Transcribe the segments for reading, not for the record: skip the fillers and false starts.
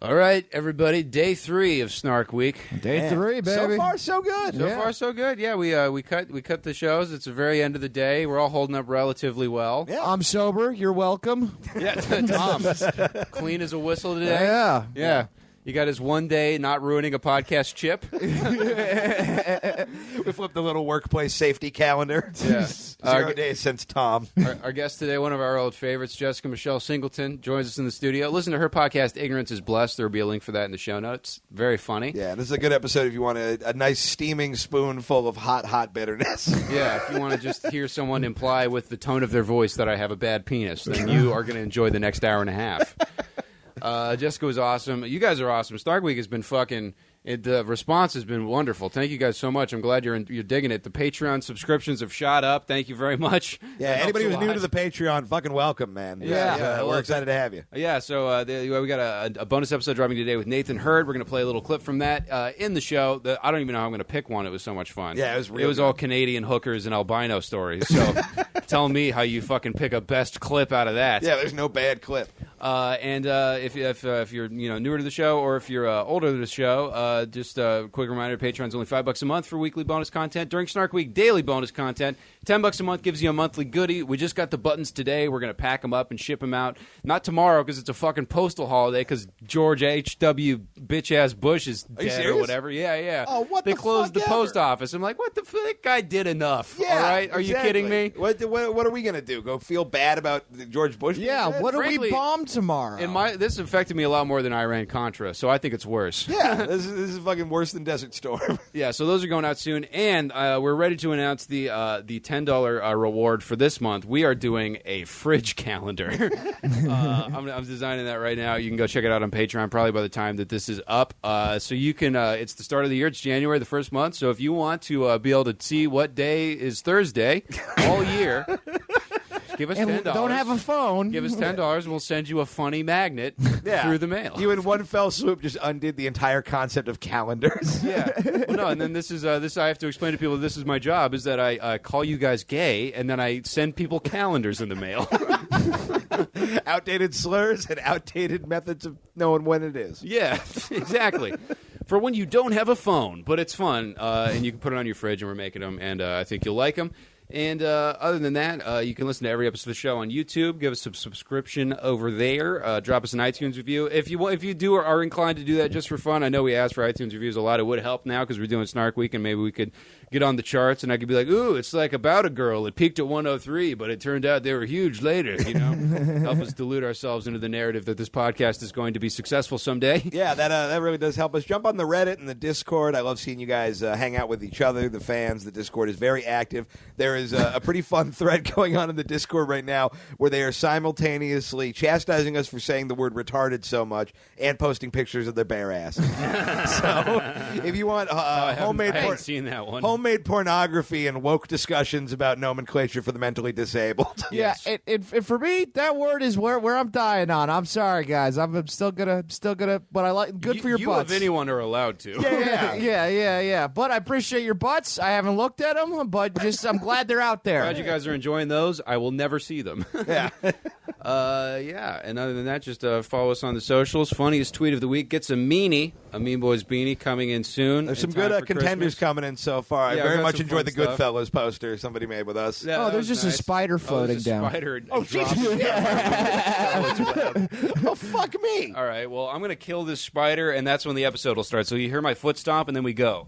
All right, everybody. Day 3 of Snark Week. Day 3, baby. So far, so good. So far, so good. Yeah, we cut the shows. It's the very end of the day. We're all holding up relatively well. Yeah. I'm sober. You're welcome. Yeah, Tom, clean as a whistle today. Yeah. You got his one day not ruining a podcast chip. We flipped the little workplace safety calendar. Yeah. 0 days since Tom. Our guest today, one of our old favorites, Jessica Michelle Singleton, joins us in the studio. Listen to her podcast, Ignorance is Blessed. There will be a link for that in the show notes. Very funny. Yeah, this is a good episode if you want a nice steaming spoonful of hot bitterness. Yeah, if you want to just hear someone imply with the tone of their voice that I have a bad penis, then you are going to enjoy the next hour and a half. Jessica was awesome. You guys are awesome. Snark Week has been fucking... the response has been wonderful. Thank you guys so much. I'm glad you're digging it. The Patreon subscriptions have shot up. Thank you very much. Yeah, anybody who's new to the Patreon, fucking welcome, man. Yeah, we're excited to have you. Yeah, so we got a bonus episode dropping today with Nathan Hurd. We're going to play a little clip from that in the show. I don't even know how I'm going to pick one. It was so much fun. Yeah, it was all Canadian hookers and albino stories. So tell me how you fucking pick a best clip out of that. Yeah, there's no bad clip. And if you're newer to the show or if you're older to the show, just a quick reminder: Patreon's only $5 a month for weekly bonus content. During Snark Week, daily bonus content. $10 a month gives you a monthly goodie. We just got the buttons today. We're going to pack them up and ship them out. Not tomorrow because it's a fucking postal holiday because George H.W. bitch-ass Bush is dead or whatever. Yeah. Oh, what they the closed fuck the post office. I'm like, what the fuck? That guy did enough. Yeah, all right? Are you kidding me? What are we going to do? Go feel bad about George Bush? Yeah, what Frankly, are we bombed tomorrow? This affected me a lot more than Iran-Contra, so I think it's worse. Yeah, this is fucking worse than Desert Storm. Yeah, so those are going out soon, and we're ready to announce the $10 reward for this month. We are doing a fridge calendar. I'm designing that right now. You can go check it out on Patreon probably by the time that this is up. So you can. It's the start of the year. It's January, the first month. So if you want to be able to see what day is Thursday all year. Give us $10. Don't have a phone. Give us $10 and we'll send you a funny magnet through the mail. You in one fell swoop just undid the entire concept of calendars. Yeah. Well, no, and then this I have to explain to people this is my job, is that I call you guys gay and then I send people calendars in the mail. Outdated slurs and outdated methods of knowing when it is. Yeah, exactly. For when you don't have a phone, but it's fun, and you can put it on your fridge, and we're making them, and I think you'll like them. And other than that, you can listen to every episode of the show on YouTube. Give us a subscription over there. Drop us an iTunes review. If you are inclined to do that just for fun, I know we asked for iTunes reviews a lot. It would help now because we're doing Snark Week, and maybe we could get on the charts, and I could be like, ooh, it's like About a Girl. It peaked at 103, but it turned out they were huge later, Help us delude ourselves into the narrative that this podcast is going to be successful someday. Yeah, that really does help us. Jump on the Reddit and the Discord. I love seeing you guys hang out with each other, the fans. The Discord is very active. There is a pretty fun thread going on in the Discord right now where they are simultaneously chastising us for saying the word retarded so much and posting pictures of their bare ass. So if you want I haven't seen that one. Homemade pornography and woke discussions about nomenclature for the mentally disabled. Yeah, it for me, that word is where I'm dying on. I'm sorry, guys. I'm still gonna, but I like good for your you butts. You of anyone are allowed to. Yeah. But I appreciate your butts. I haven't looked at them, but I'm glad they're out there. Glad you guys are enjoying those. I will never see them. Yeah. And other than that, just follow us on the socials. Funniest tweet of the week gets a meanie, a Mean Boys beanie coming in soon. There's some good contenders coming in so far. I very much enjoyed the Goodfellas poster somebody made with us. Yeah, there's just nice. A spider floating down. Oh, oh, fuck me. All right, well, I'm going to kill this spider, and that's when the episode will start. So you hear my foot stomp, and then we go.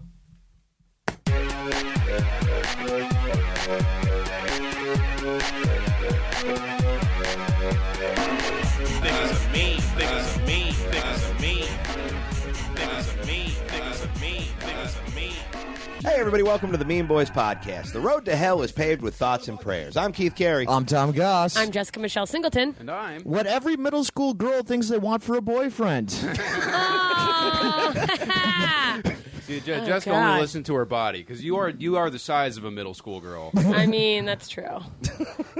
Hey, everybody, welcome to the Mean Boys Podcast. The road to hell is paved with thoughts and prayers. I'm Keith Carey. I'm Tom Goss. I'm Jessica Michelle Singleton. And I'm... What every middle school girl thinks they want for a boyfriend. See, Jessica only listened to her body, because you are the size of a middle school girl. I mean, that's true.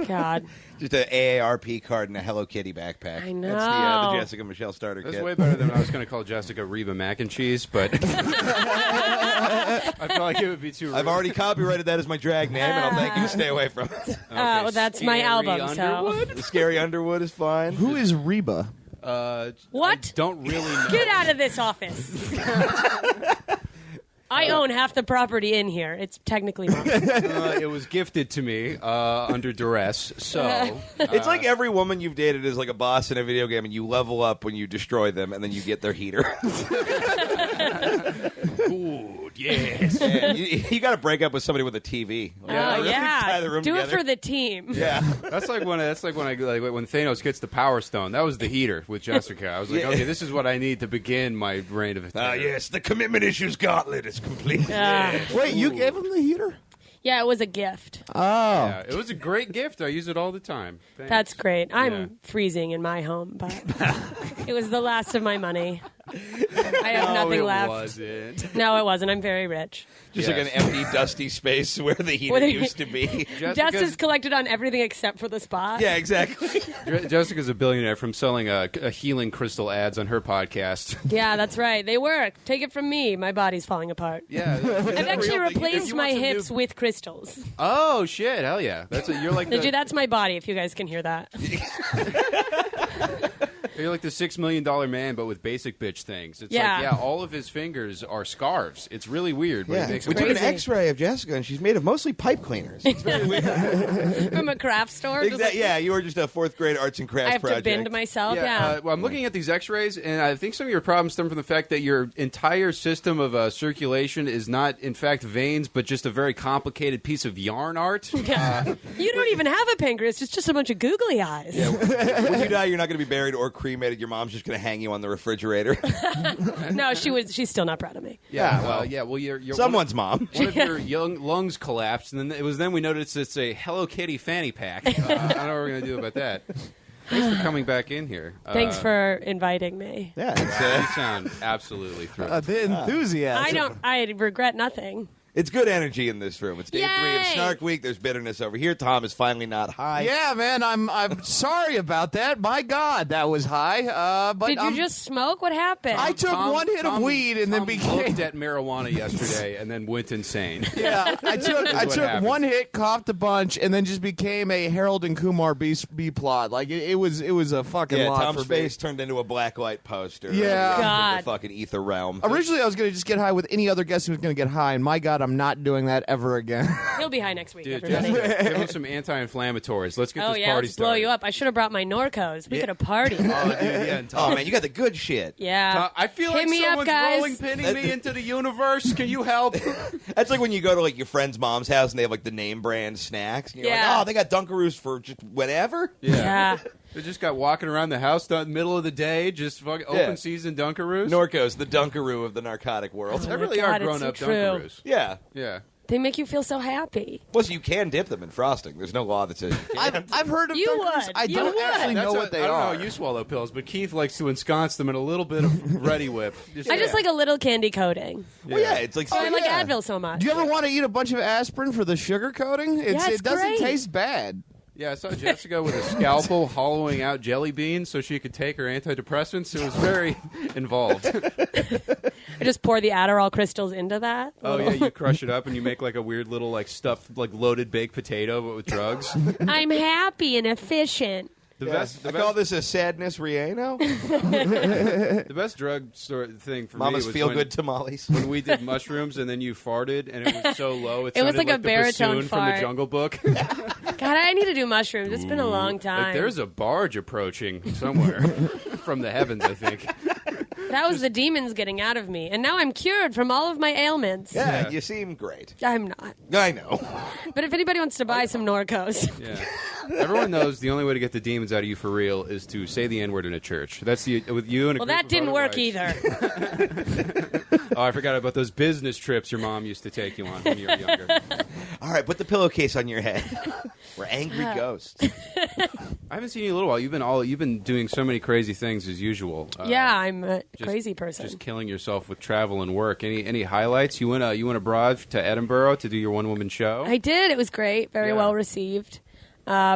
God. Just an AARP card and a Hello Kitty backpack. I know. That's the Jessica Michelle starter kit. That's way better than I was going to call Jessica Reba Mac and Cheese, but I feel like it would be too rude. I've already copyrighted that as my drag name, and I'll thank you to stay away from it. Well, that's my album, Underwood? so. Scary Underwood is fine. Who is Reba? What? I don't really know. Get out of this office. I own half the property in here. It's technically mine. It was gifted to me under duress. So It's like every woman you've dated is like a boss in a video game, and you level up when you destroy them, and then you get their heater. good, yes. And you got to break up with somebody with a TV. Like, Oh, let's tie the room Do together. it for the team. Yeah. That's like when Thanos gets the Power Stone. That was the heater with Jessica. I was like, okay, this is what I need to begin my reign of terror. Yes, the commitment issues gauntlet is complete. Wait, you gave him the heater? Yeah, it was a gift. Oh. Yeah, it was a great gift. I use it all the time. Thanks. That's great. I'm Yeah. freezing in my home, but it was the last of my money. I have nothing left. Wasn't. No, it wasn't. I'm very rich. Just like an empty, dusty space where the heater Where the- used to be. Dust is collected on everything except for the spot. Yeah, exactly. Jessica's a billionaire from selling a healing crystal ads on her podcast. Yeah, that's right. They work. Take it from me. My body's falling apart. Yeah, I've actually real thing. If replaced you my want some hips new- with crystals. Oh shit! Hell yeah! You're like That's my body, if you guys can hear that. you're like the $6 million man, but with basic bitch things. It's Yeah. like all of his fingers are scarves. It's really weird. But Yeah. he makes We it took an crazy. X-ray of Jessica, and she's made of mostly pipe cleaners. It's very weird. From a craft store. just like- Yeah, you were just a fourth grade arts and crafts I have project. to bend myself. Yeah. Well, I'm looking at these X-rays, and I think some of your problems stem from the fact that your entire system of circulation is not, in fact, veins, but just a very complicated piece of yarn art. You don't even have a pancreas. It's just a bunch of googly eyes. When you die, you're not going to be buried or cremated. Your mom's just going to hang you on the refrigerator. No, she's still not proud of me. Well, you're Someone's mom. One of your young lungs collapsed, and then we noticed it's a Hello Kitty fanny pack. I don't know what we're gonna do about that. Thanks for coming back in here. Thanks for inviting me. Yeah, You sound absolutely thrilled. The enthusiasm. I regret nothing. it's good energy in this room. It's day 3 of Yay! Snark Week. There's bitterness over here. Tom is finally not high. Yeah, man, I'm sorry about that. My God, that was high. But Did you just smoke? What happened? I took one hit of weed and then Tom became. looked at marijuana yesterday and then went insane. Yeah, I took what happens. one hit, coughed a bunch, and then just became a Harold and Kumar B plot. Like it was a fucking Yeah, lot Tom's for me. face turned into a black light poster. Yeah. God. The fucking ether realm. Originally, I was going to just get high with any other guest who was going to get high, and my God, I'm not doing that ever again. He'll be high next week, Dude, everybody. Jessica, give him some anti-inflammatories. Let's get Oh this yeah, party let's blow started. you up. I should have brought my Norcos. We could have partied. Oh, dude, yeah, and Tom, Oh, man, you got the good shit. Yeah. I feel Hit like me up, someone's guys. rolling pinning me into the universe. Can you help? That's like when you go to like your friend's mom's house and they have like the name brand snacks. And you're Yeah. like, oh, they got Dunkaroos for just whatever. Yeah. They just got walking around the house in the middle of the day, just fucking open season Dunkaroos. Norco's the Dunkaroo of the narcotic world. They Oh my really God, are it's grown-up so true. Dunkaroos. Yeah. Yeah. They make you feel so happy. Plus, you can dip them in frosting. There's no law that says you can't. I've heard of You Dunkaroos. would. I You don't would. actually know what they I don't are. know how you swallow pills, but Keith likes to ensconce them in a little bit of Ready Whip. I just like a little candy coating. Well, yeah, it's like... Oh, I like yeah. Advil so much. Do you ever want to eat a bunch of aspirin for the sugar coating? Yeah, it's it doesn't great. taste bad. Yeah, I saw Jessica with a scalpel hollowing out jelly beans so she could take her antidepressants. It was very involved. I just pour the Adderall crystals into that. Oh yeah, you crush it up and you make like a weird little like stuffed like loaded baked potato but with drugs. I'm happy and efficient. The Yeah. best, I call this a sadness Rieno. the best drug thing for Mama's me was feel-good tamales. when we did mushrooms and then you farted and it was so low it It was sounded like a the baritone bassoon from the fart. Jungle Book. God, I need to do mushrooms. It's been a long time. Like there's a barge approaching somewhere from the heavens, I think. That was the demons getting out of me. And now I'm cured from all of my ailments. Yeah, you seem great. I'm not. I know. But if anybody wants to buy some Norcos. Yeah. Everyone knows the only way to get the demons out of you for real is to say the N-word in a church. That's the with you and a Well, group that of didn't other work whites. either. Oh, I forgot about those business trips your mom used to take you on when you were younger. All right, put the pillowcase on your head. We're angry ghosts. I haven't seen you in a little while. You've been doing so many crazy things as usual. Yeah, I'm a just- crazy person. Just killing yourself with travel and work. Any highlights? You went abroad to Edinburgh to do your one woman show. I did. It was great. Very Yeah. well received.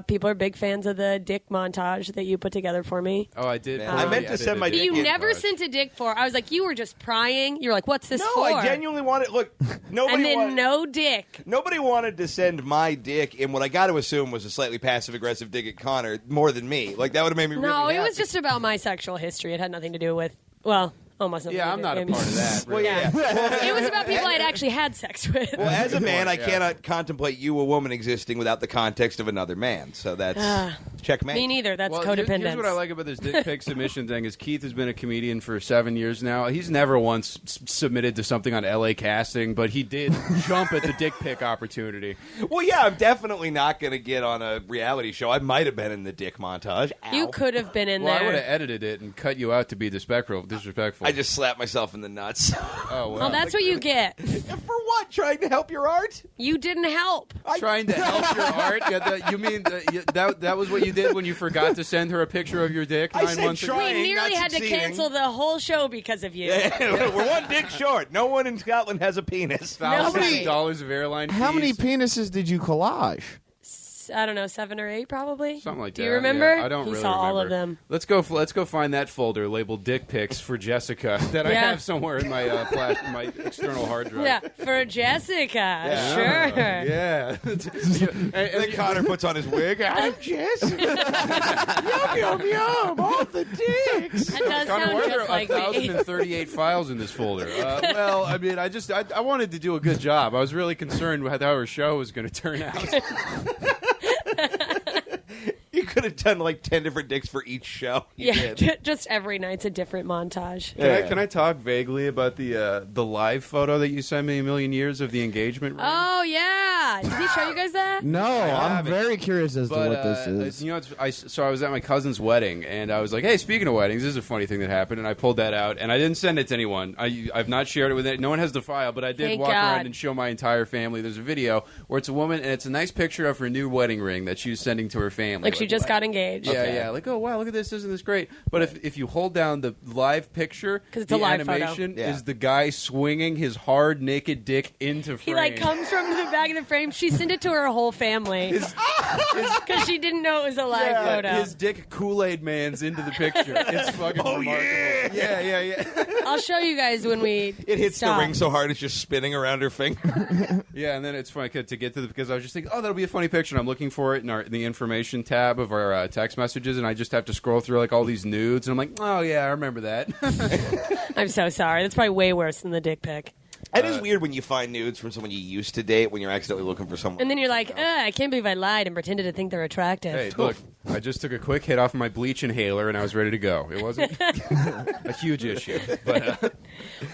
People are big fans of the dick montage that you put together for me. Oh, I did. I meant to send my dick You in. never sent a dick for. I was like, you were just prying. You were like, what's this No, for? I genuinely wanted. Look, nobody. And then wanted, no dick. Nobody wanted to send my dick in what I got to assume was a slightly passive aggressive dig at Connor more than me. Like that would have made me. No, really it was happy. just about my sexual history. It had nothing to do with. Well, almost nothing. Yeah, to I'm do not a with part of that. Well, Really. yeah. It was about people I'd actually had sex with. Well, as a man, I Yeah. cannot contemplate you, a woman, existing without the context of another man. So that's checkmate. Me neither. That's Well, codependence. here's what I like about this dick pic submission thing is Keith has been a comedian for 7 years now. He's never once submitted to something on LA Casting, but he did jump at the dick pic opportunity. Well, yeah, I'm definitely not going to get on a reality show. I might have been in the dick montage. Ow. You could have been in Well, I would there. have edited it and cut you out to be disrespectful. I just slapped myself in the nuts. Oh, Well, that's what you get. For what? Trying to help your art? You didn't help. trying to help your art. Yeah, you mean that was what you did when you forgot to send her a picture of your dick I 9 said months ago? try. We nearly not had to succeeding. cancel the whole show because of you. We're one dick short. No one in Scotland has a penis. Thousands Nobody- of dollars of airline fees. How many penises did you collage? I don't know, 7 or 8 probably. Something like that. Do you remember? Yeah, I don't he really saw remember. all of them. Let's go find that folder labeled "dick pics" for Jessica that I Yeah. have somewhere in my my external hard drive. Yeah, for Jessica. Sure. Yeah. Then Connor puts on his wig. I'm Jessica. Yum, yum, yum. All the dicks. That does Connor, sound why are there just like me. 1,038 files in this folder? Well, I mean, I wanted to do a good job. I was really concerned with how her show was going to turn out. You could have done like 10 different dicks for each show. You Yeah, did. just every night's a different montage. Can I talk vaguely about the live photo that you sent me a million years of the engagement ring? Oh, yeah. Did he show you guys that? No, I'm haven't. very curious as to But, what this is. you know, so I was at my cousin's wedding, and I was like, "Hey, speaking of weddings, this is a funny thing that happened." And I pulled that out, and I didn't send it to anyone. I've not shared it with it. No one has the file, but I did Thank walk God. around and show my entire family. There's a video where it's a woman, and it's a nice picture of her new wedding ring that she was sending to her family. Like she just got engaged. Yeah, yeah. Like, oh wow, look at this! Isn't this great? But if you hold down the live picture, 'Cause it's a the live photo. animation Yeah. is the guy swinging his hard naked dick into frame. He like comes from the back of the frame. She sent it to her whole family because she didn't know it was a live photo. His dick Kool-Aid Man's into the picture. It's fucking remarkable. Yeah. I'll show you guys when we. It hits stop. the ring so hard it's just spinning around her finger. Yeah, and then it's funny to get to because I was just thinking, oh, that'll be a funny picture. And I'm looking for it in the information tab of our text messages, and I just have to scroll through like all these nudes, and I'm like, oh yeah, I remember that. I'm so sorry. That's probably way worse than the dick pic. It is weird when you find nudes from someone you used to date when you're accidentally looking for someone. And then you're like, I can't believe I lied and pretended to think they're attractive. Hey, look, I just took a quick hit off my bleach inhaler, and I was ready to go. It wasn't a huge issue, but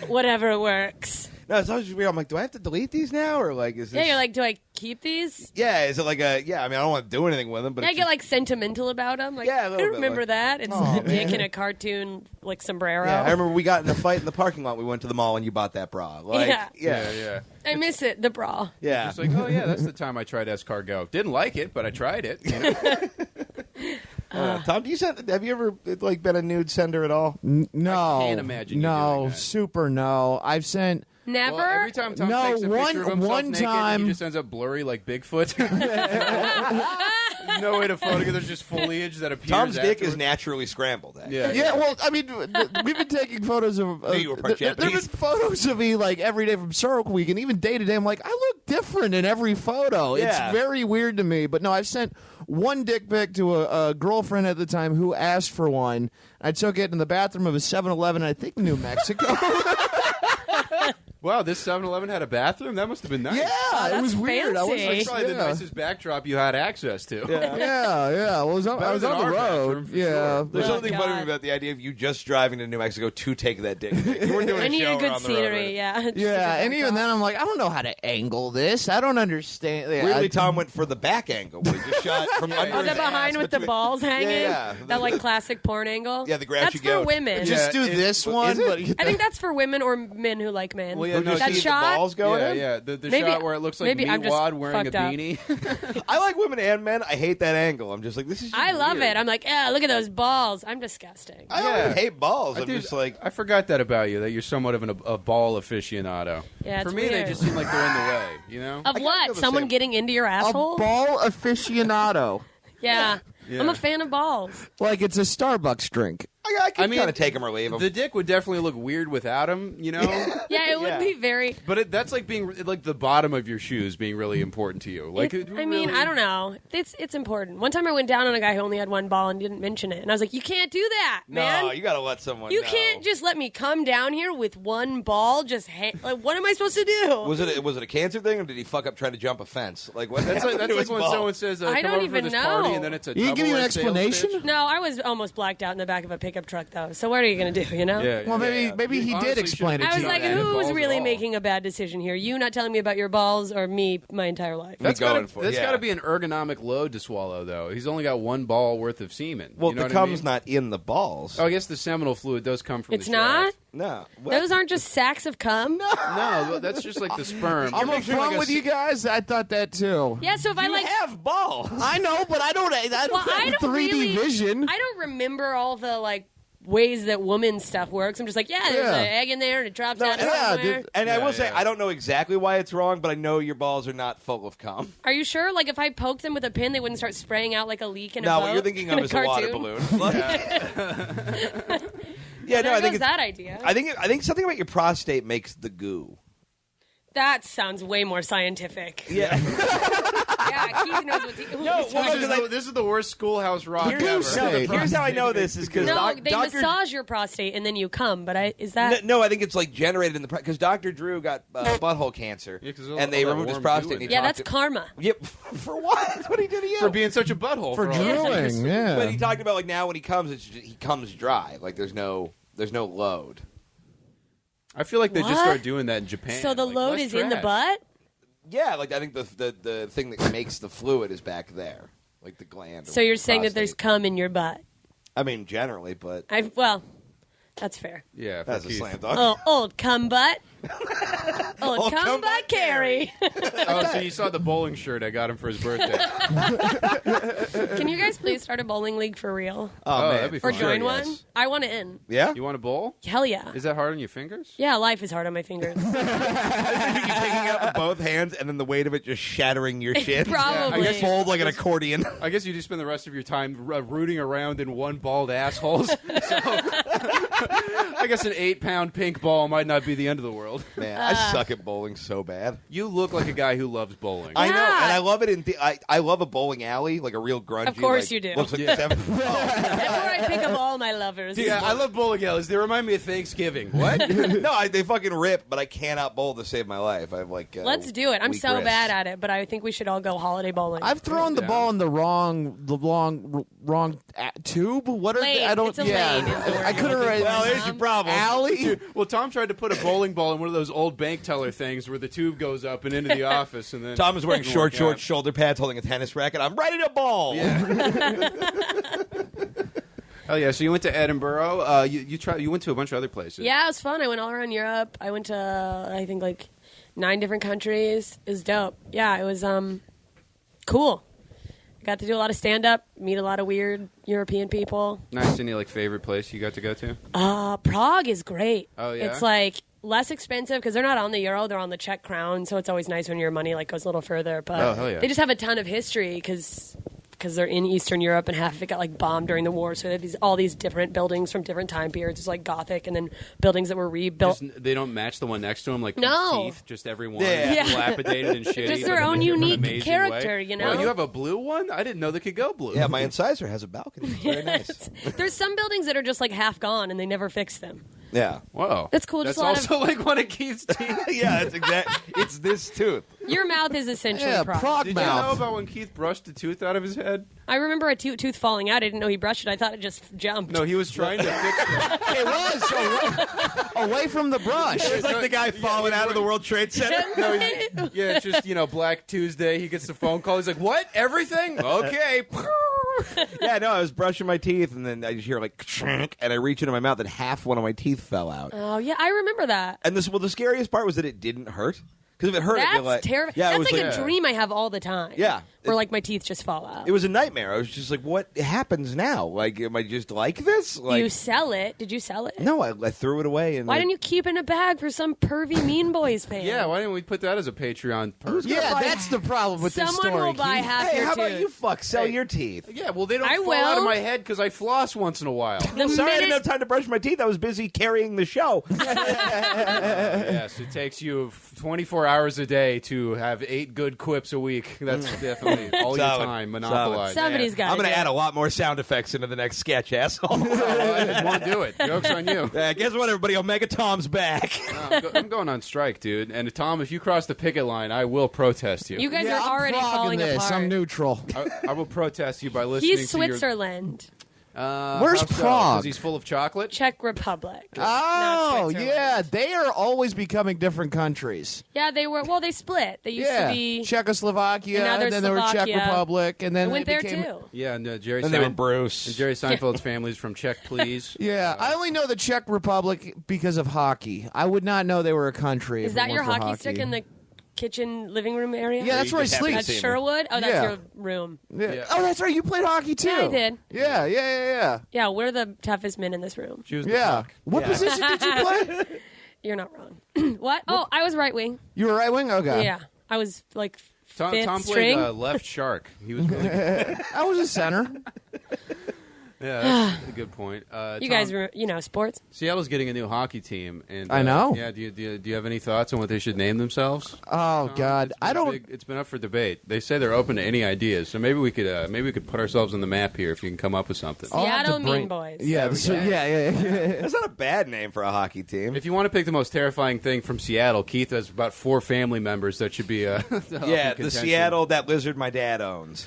Whatever works. No, it's always just weird. I'm like, do I have to delete these now, or like, is this? Yeah, you're like, do I keep these? yeah, is it like a? Yeah, I mean, I don't want to do anything with them, but Yeah, I it's get like sentimental about them. Like, Yeah, a I little don't bit, remember like, that. It's "Aw, a dick man." in a cartoon like sombrero. yeah, I remember we got in a fight in the parking lot. We went to the mall and you bought that bra. Like, Yeah. yeah. I miss it. The bra. Yeah. it's like, oh yeah, that's the time I tried escargot. Didn't like it, but I tried it. You know? Tom, do you send? Have you ever like been a nude sender at all? No, I can't imagine you no, doing that. super no. I've sent. Never. Well, every time Tom No, takes a picture of himself one naked, time- he just ends up blurry like Bigfoot. No way to photograph. There's just foliage that appears. Tom's dick is afterward. naturally scrambled. Actually. Yeah. Yeah, well, I mean, we've been taking photos of. you were part There've been Japanese. photos of me like every day from Circle Week, and even day to day. I'm like, I look different in every photo. Yeah. It's very weird to me. But no, I've sent one dick pic to a girlfriend at the time who asked for one. I took it in the bathroom of a 7-Eleven, I think, in New Mexico. Wow, this 7-Eleven had a bathroom? That must have been nice. Yeah, it that's was weird. I was fancy. That's probably the yeah. nicest backdrop you had access to. Yeah. Well, I was on Better the than our bathroom, road. for Yeah. sure. There's Oh, something funny God. about the idea of you just driving to New Mexico to take that dick. You weren't doing I a need show a or good on the road, scenery. right? Yeah. Just Yeah, a and good even backdrop. then, I'm like, I don't know how to angle this. I don't understand. Yeah, Weirdly, Tom went for the back angle. Where he just shot from under Oh, his the behind ass with the between- balls hanging. yeah. That like classic porn angle. Yeah, the grouchy That's for goat. women. just do Yeah, this one. is it? But I think that's for women or men who like men. Well, Or no, just that see shot? the balls going in? Yeah, the Maybe- shot where it looks like maybe I'm just Meatwad wearing a fucked up. beanie. I like women and men. I hate that angle. I'm just like, this is just I love weird. it. I'm like, look at those balls. I'm disgusting. I don't Yeah. even hate balls. I'm Dude, just like, I forgot that about you, that you're somewhat of a ball aficionado. Yeah, For it's me, they weird. just seem like they're in the way, you know? Of I kinda what? feel the Someone same. getting into your A asshole? ball aficionado. Yeah. Yeah. I'm a fan of balls. Like it's a Starbucks drink. I can I mean, kind of take them or leave them. The dick would definitely look weird without him, you know? Yeah, it would Yeah. be very. But that's like being like the bottom of your shoes being really important to you. Like, I mean, I don't know. It's important. One time I went down on a guy who only had one ball and didn't mention it, and I was like, "You can't do that, man. No, you got to let someone You know. can't just let me come down here with one ball. Just like, what am I supposed to do?" Was it a cancer thing, or did he fuck up trying to jump a fence? Like what? That's like, happened to when his ball? someone says, I "Come don't over for even this know. party," and then it's a He give you an Tupperware sales explanation? pitch. No, I was almost blacked out in the back of a pickup truck, though. So what are you going to do? You know? Yeah, Well, yeah. maybe he Honestly, did explain it shouldn't I to was you. like, have who was balls really at all. making a bad decision here? You not telling me about your balls, or me my entire life? That's going gotta, for it, that's yeah. got to be an ergonomic load to swallow, though. He's only got one ball worth of semen. Well, you know the what I cum's mean? not in the balls. Oh, I guess the seminal fluid does come from It's the not? shaft. No, what? Those aren't just sacks of cum. No, that's just like the sperm. I'm You're picturing upfront like a with you guys. I thought that too. Yeah. So if I you like, have balls. I know, but I don't. well, I don't 3D really, vision. I don't remember all the like ways that woman stuff works. I'm just like, there's Yeah. an egg in there and it drops No, out yeah, somewhere. dude. And I Yeah, will say, yeah. I don't know exactly why it's wrong, but I know your balls are not full of cum. Are you sure? Like if I poked them with a pin, they wouldn't start spraying out like a leak in a No, boat? what you're thinking in of is a water cartoon? balloon. Yeah, no, There I think goes it's, that idea. I think something about your prostate makes the goo. That sounds way more scientific. Yeah. Yeah, Keith knows what's. This is the worst schoolhouse rock Here's, ever. here's how I know this is because no, they Dr. massage your prostate and then you come. But is that? No, I think it's like generated in the because Dr. Drew got butthole cancer, Yeah, 'cause all and they that removed his warm prostate. goo And he in Yeah, talked that's to- karma. Yep. For what? What did he do to you? For being such a butthole. For all that. drooling, yeah. But he talked about like now when he comes, he comes dry. Like there's no load. I feel like they just What? start doing that in Japan. So the like, load less is in the trash. butt. Yeah, like I think the thing that makes the fluid is back there, like the gland. or So you're the saying that there's prostate. cum in your butt? I mean, generally, but Well, that's fair. Yeah, for that's a Keith. slam dunk. Oh, old cum butt. Old cum cum butt butt Carrie. Oh, so you saw the bowling shirt I got him for his birthday. Can you guys please start a bowling league for real? Oh, that'd be Or fun. join Sure, one? yes. I want to in. Yeah. You want to bowl? Hell yeah. Is that hard on your fingers? Yeah, life is hard on my fingers. You picking it up with both hands and then the weight of it just shattering your shin. Probably. I guess fold like an accordion. I guess you just spend the rest of your time rooting around in one bald assholes. So, I guess an 8-pound pink ball might not be the end of the world. Man, I suck at bowling so bad. You look like a guy who loves bowling. I know, Yeah. and I love it. I love a bowling alley, like a real grungy. Of course like, you do. Looks like Yeah. seven. Oh. That's where I pick up all my lovers. Yeah, I love bowling alleys. They remind me of Thanksgiving. What? No, they fucking rip, but I cannot bowl to save my life. I have like. Let's do it. I'm weak so wrists. bad at it, but I think we should all go holiday bowling. I've thrown the Yeah. ball in the wrong tube. What are Lane. they? I don't. It's a yeah, lane is the word I you're could have looking read. for. Well, there's your problem. Alley. Well, Tom tried to put a bowling ball in one of those old bank teller things where the tube goes up and into the office, and then Tom is wearing Doesn't short work out. shoulder pads, holding a tennis racket. I'm ready to bowl. Yeah. Oh yeah. So you went to Edinburgh. You went to a bunch of other places. Yeah, it was fun. I went all around Europe. I went to, I think, like 9 different countries. It was dope. Yeah, it was cool. I got to do a lot of stand-up, meet a lot of weird European people. Nice. Any like favorite place you got to go to? Prague is great. Oh, yeah? It's like less expensive because they're not on the euro, they're on the Czech crown, so it's always nice when your money like goes a little further. But Oh, hell yeah. they just have a ton of history because they're in Eastern Europe and half of it got like bombed during the war. So they have all these different buildings from different time periods. It's like Gothic and then buildings that were rebuilt. They don't match the one next to him, like No. Keith. Just every one Yeah. is Yeah. dilapidated and shitty. Just their but in own a different, unique amazing character, way. you know? Well, you have a blue one? I didn't know they could go blue. Yeah, my incisor has a balcony. It's very nice. There's some buildings that are just like half gone and they never fix them. Yeah. Whoa. That's cool, That's just a lot of- also like one of Keith's teeth. Yeah, that's exact. It's this tooth. Your mouth is essentially Yeah, Prague. Did you know mouth. about when Keith brushed a tooth out of his head? I remember a tooth falling out. I didn't know he brushed it. I thought it just jumped. No, he was trying to fix it. It was away from the brush. It's like the guy falling out of the World Trade Center. No, yeah, it's just, Black Tuesday. He gets the phone call. He's like, what? Everything? Okay. Yeah, no, I was brushing my teeth, and then I just hear like, and I reach into my mouth, and half one of my teeth fell out. Oh yeah, I remember that. And the scariest part was that it didn't hurt. Because if it hurt, it'd be That's like terrible. Yeah, That's it was like a dream I have all the time. Yeah. where like my teeth just fall out. It was a nightmare. I was just like, what happens now? Like, am I just like this? Like, you sell it? Did you sell it? No, I threw it away. And Why didn't you keep it in a bag for some pervy Mean Boys fan? Yeah, why didn't we put that as a Patreon perk? Yeah, that's the problem with this Someone story. will buy Keith. half Hey, your how tooth. about you sell your teeth? Yeah, well, they don't I fall out of will. my head because I floss once in a while. The Sorry, I minute- didn't have time to brush my teeth. I was busy carrying the show. Yes, it takes you 24 hours a day to have 8 good quips a week. That's definitely all your Solid. time monopolized. Somebody's got. I'm going to add a lot more sound effects into the next sketch, asshole. I just won't do it. Joke's on you. Guess what, everybody? Omega Tom's back. No, I'm going on strike, dude. And Tom, if you cross the picket line, I will protest you. You guys Yeah, are I'm already flogging falling this. apart. I'm neutral. I will protest you by listening He's to your... Switzerland, Where's how so? Prague? 'Cause he's full of chocolate? Czech Republic. Oh, Not Switzerland. yeah. They are always becoming different countries. Yeah, they were. Well, they split. They used Yeah. to be. Czechoslovakia, And now they're then there were Czech Slovakia. Republic, and then I went they there became... too. Yeah, and Jerry And they were Bruce. And Jerry Seinfeld's family's from Czech, please. Yeah, I only know the Czech Republic because of hockey. I would not know they were a country. Is if that it your weren't for hockey stick in the kitchen living room area? Yeah, that's You where I just happen sleep. to That's see me. Sherwood. Oh, that's Yeah. your room. Yeah. Yeah. Oh, that's right. You played hockey too. Yeah, I did. Yeah. Yeah, we're the toughest men in this room. She was the Yeah. puck. What Yeah. position did you play? You're not wrong. What? Oh, I was right wing. You were right wing. Okay. Yeah, I was like Tom fifth played string. left shark. He was really good. I was a center. Yeah, that's a good point. You Tom, guys were, sports. Seattle's getting a new hockey team, and I know. Yeah, do you have any thoughts on what they should name themselves? Oh God, I don't. It's been up for debate. They say they're open to any ideas, so maybe we could put ourselves on the map here if you can come up with something. I'll have to Seattle Mean bring- Boys. Yeah, yeah. That's not a bad name for a hockey team. If you want to pick the most terrifying thing from Seattle, Keith has about 4 family members that should be. Yeah, the Seattle, that lizard my dad owns.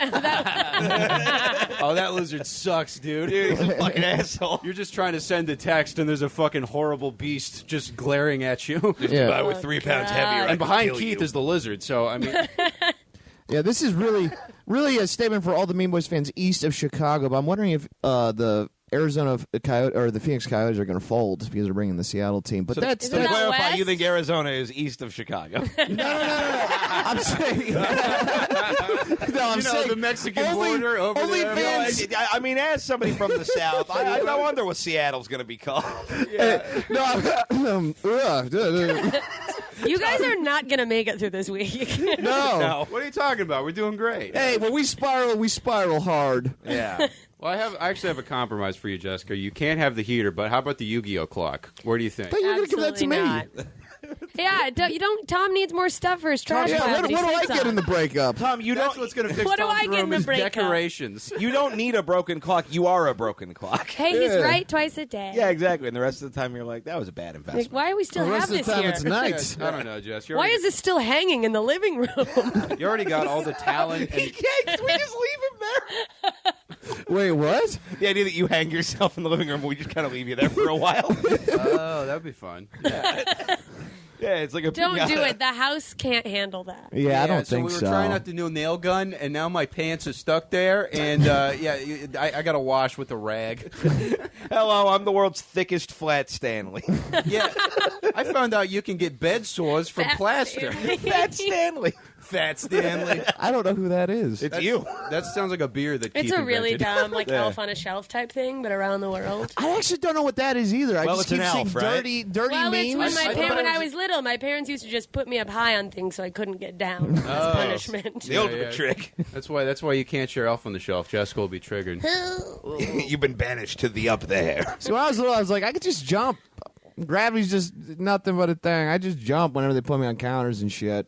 Oh, that lizard sucks, dude. Dude, he's a fucking asshole. You're just trying to send a text, and there's a fucking horrible beast just glaring at you. Yeah. I was 3 pounds heavier. I And could behind kill Keith you. is the lizard. So I mean, Yeah, this is really a statement for all the Mean Boys fans east of Chicago. But I'm wondering if the Arizona Coyote or the Phoenix Coyotes are going to fold because they're bringing the Seattle team. But that's Isn't To that clarify, west? you think Arizona is east of Chicago? no. I'm saying. No, I'm saying the Mexican only, border over only there. fans. I mean, as somebody from the South, I wonder what Seattle's going to be called. You guys are not gonna make it through this week. No. what are you talking about? We're doing great. Hey, when we spiral hard. Yeah. Well, I actually have a compromise for you, Jessica. You can't have the heater, but how about the Yu-Gi-Oh clock? Where do you think? But you're going to give that to me. Absolutely not. Yeah, you don't. Tom needs more stuff for his trash Yeah, pile what that he do I sits get on. in the breakup? Tom, you That's don't. what's going to fix What do Tom's I get in room the is breakup? decorations. You don't need a broken clock. You are a broken clock. Hey, he's Yeah. right twice a day. Yeah, exactly. And the rest of the time, you're like, that was a bad Like, investment. why do we still The rest have of this the time here? it's nights. I don't know, Jess. Why is this still hanging in the living room? You already got all the talent. And, We just leave him there. Wait, what? The idea that you hang yourself in the living room, we just kind of leave you there for a while. oh, that'd be fun. Yeah, it's like a Don't piñata. do it. The house can't handle that. Yeah, I don't so think we were so. trying not to do a nail gun, and now my pants are stuck there, and I got to wash with a rag. Hello, I'm the world's thickest flat Stanley. Yeah, I found out you can get bed sores from Fat plaster. Stanley. Fat Stanley. Fat Stanley. I don't know who that is. It's you. That sounds like a beer that It's Keith a really invented. dumb, like, Yeah. elf on a shelf type thing, but around the world. I actually don't know what that is either. I Well, just it's keep an seeing elf, right? dirty Well, it's memes. when I was little, my parents used to just put me up high on things so I couldn't get down as punishment. The ultimate yeah. trick. That's why you can't share Elf on the Shelf. Jessica will be triggered. You've been banished to the up there. So when I was little, I was like, I could just jump. Gravity's just nothing but a thing. I just jump whenever they put me on counters and shit.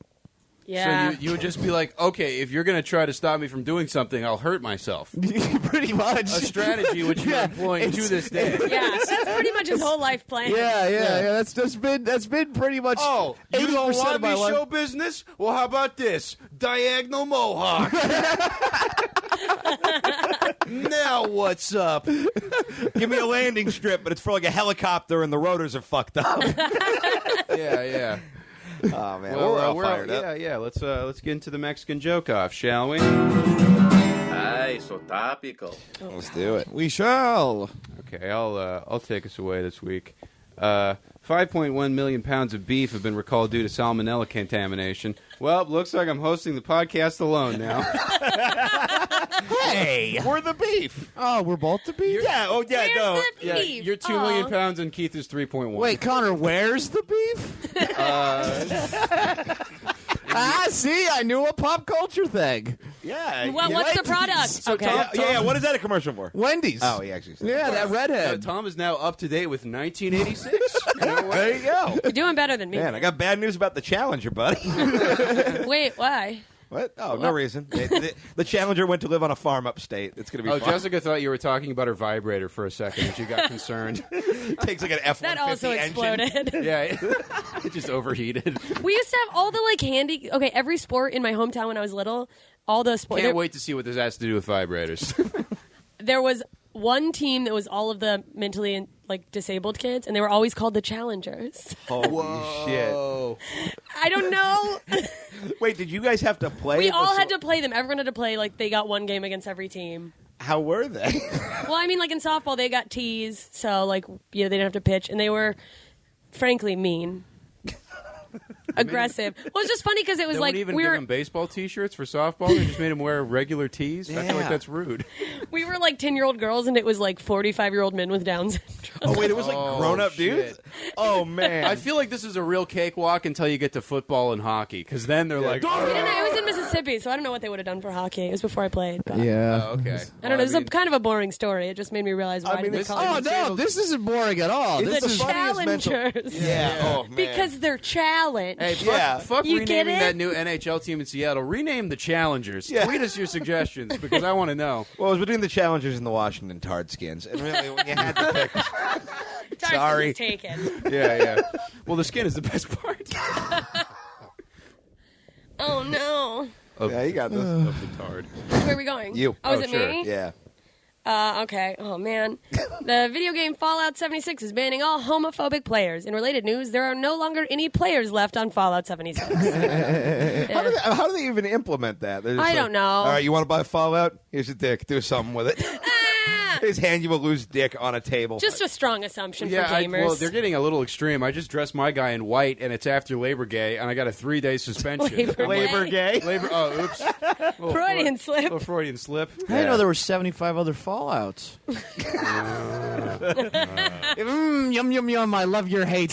Yeah. So you would just be like, okay, if you're going to try to stop me from doing something, I'll hurt myself. Pretty much. A strategy which you're Yeah, employing to it's- this day. Yeah, that's pretty much his whole life plan. Yeah. That's been pretty much. Oh, you don't 80% want to of my be life. show business? Well, how about this? Diagonal mohawk. Now what's up? Give me a landing strip, but it's for like a helicopter and the rotors are fucked up. Yeah. Oh, man. Well, we're all we're fired up. Yeah. Let's get into the Mexican joke off, shall we? Ay, so topical. Let's do it. We shall. Okay, I'll take us away this week. 5.1 million pounds of beef have been recalled due to salmonella contamination. Well, looks like I'm hosting the podcast alone now. Hey, we're the beef. Oh, we're both the beef? Yeah. Oh, yeah. Where's No. the Yeah, beef? you're 2 million pounds and Keith is 3.1. Wait, Connor, where's the beef? See, I knew a pop culture thing. Yeah. What's the product? So okay. Tom- Yeah. What is that a commercial for? Wendy's. Oh, he actually said. Yeah, that redhead. Tom is now up to date with 1986. You know what? There you go. You're doing better than me. Man, I got bad news about the Challenger, buddy. Wait, why? What? Oh, no reason. The Challenger went to live on a farm upstate. It's going to be Oh, fun. Jessica thought you were talking about her vibrator for a second, and she got concerned. Takes like an F-150 That also engine. exploded. Yeah, it just overheated. We used to have all the handy. Okay, every sport in my hometown when I was little. All those sports. Can't wait to see what this has to do with vibrators. There was one team that was all of the mentally disabled kids, and they were always called the Challengers. Holy shit. I don't know. Wait, did you guys have to play? We all had to play them. Everyone had to play. They got one game against every team. How were they? Well, I mean, in softball, they got tees, so they didn't have to pitch, and they were, frankly, mean. Aggressive. Well, it's just funny because it was They wouldn't even we give were him baseball T-shirts for softball. They just made him wear regular tees. I feel like that's rude. we were 10-year-old girls, and it was 45-year-old men with Down syndrome. Oh, wait, it was grown-up dudes? shit. Oh, man. I feel like this is a real cakewalk until you get to football and hockey, because then they're like, It was in Mississippi, so I don't know what they would have done for hockey. It was before I played. But Yeah. oh, okay. I don't know. This is kind of a boring story. It just made me realize why did they this- call Oh, it no, this isn't boring at all. It's This the is funniest mental- Challengers. Yeah. Oh, man. Because they're challenged. Hey, Yeah. fuck You get renaming it? that new NHL team in Seattle. Rename the Challengers. Yeah. Tweet us your suggestions, because I want to know. Well, it was between the Challengers and the Washington Tardskins. And really, when you had to pick... Tarsus sorry. is taken. Yeah. Well, the skin is the best part Oh no. Yeah, you got this. of the tard. Where are we going? You. Oh, is it sure. me? Yeah. Okay. Oh, man. The video game Fallout 76 is banning all homophobic players. In related news, there are no longer any players left on Fallout 76. How do they even implement that? They're just I don't know. All right, you want to buy Fallout? Here's your dick. Do something with it. Ah! They just hand you a loose dick on a table. Just a strong assumption for Yeah, gamers. well, they're getting a little extreme. I just dressed my guy in white, and it's after Labor Day, and I got a 3-day suspension. Labor gay. Labor. Oh, oops. Little Freudian slip. Little Freudian slip. I didn't know there were 75 other Fallouts. Yum, yum, yum. I love your hate.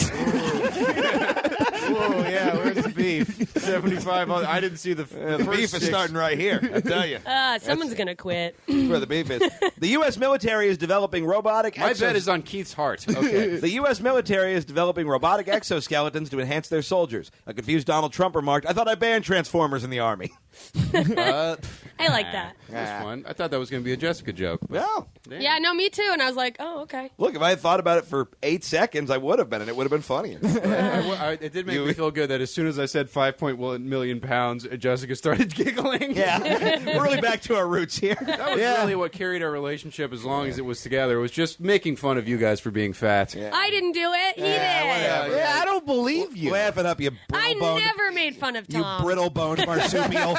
Whoa, yeah. Where's the beef? 75. I didn't see the The first beef is 6. starting right here. I tell you. Someone's going to quit. That's where the beef is. The U.S. military is developing robotic. My bet is on Keith's heart. Okay. The U.S. military is developing robotic exoskeletons to enhance their soldiers. A confused Donald Trump remarked, "I thought I banned Transformers in the Army." I like that. That's fun. I thought that was going to be a Jessica joke. But Well, damn. Yeah, no, me too. And I was like, oh, okay. look, if I had thought about it for 8 seconds, I would have been, and it would have been funnier. It did make me feel good that as soon as I said 5.1 million pounds, Jessica started giggling. Yeah. We're really back to our roots here. That was really what carried our relationship as long as it was together. It was just making fun of you guys for being fat. I didn't do it. He did. whatever. Yeah, I don't believe you. Laughing up, you I brittle-boned, never made fun of you Tom. brittle-boned marsupial.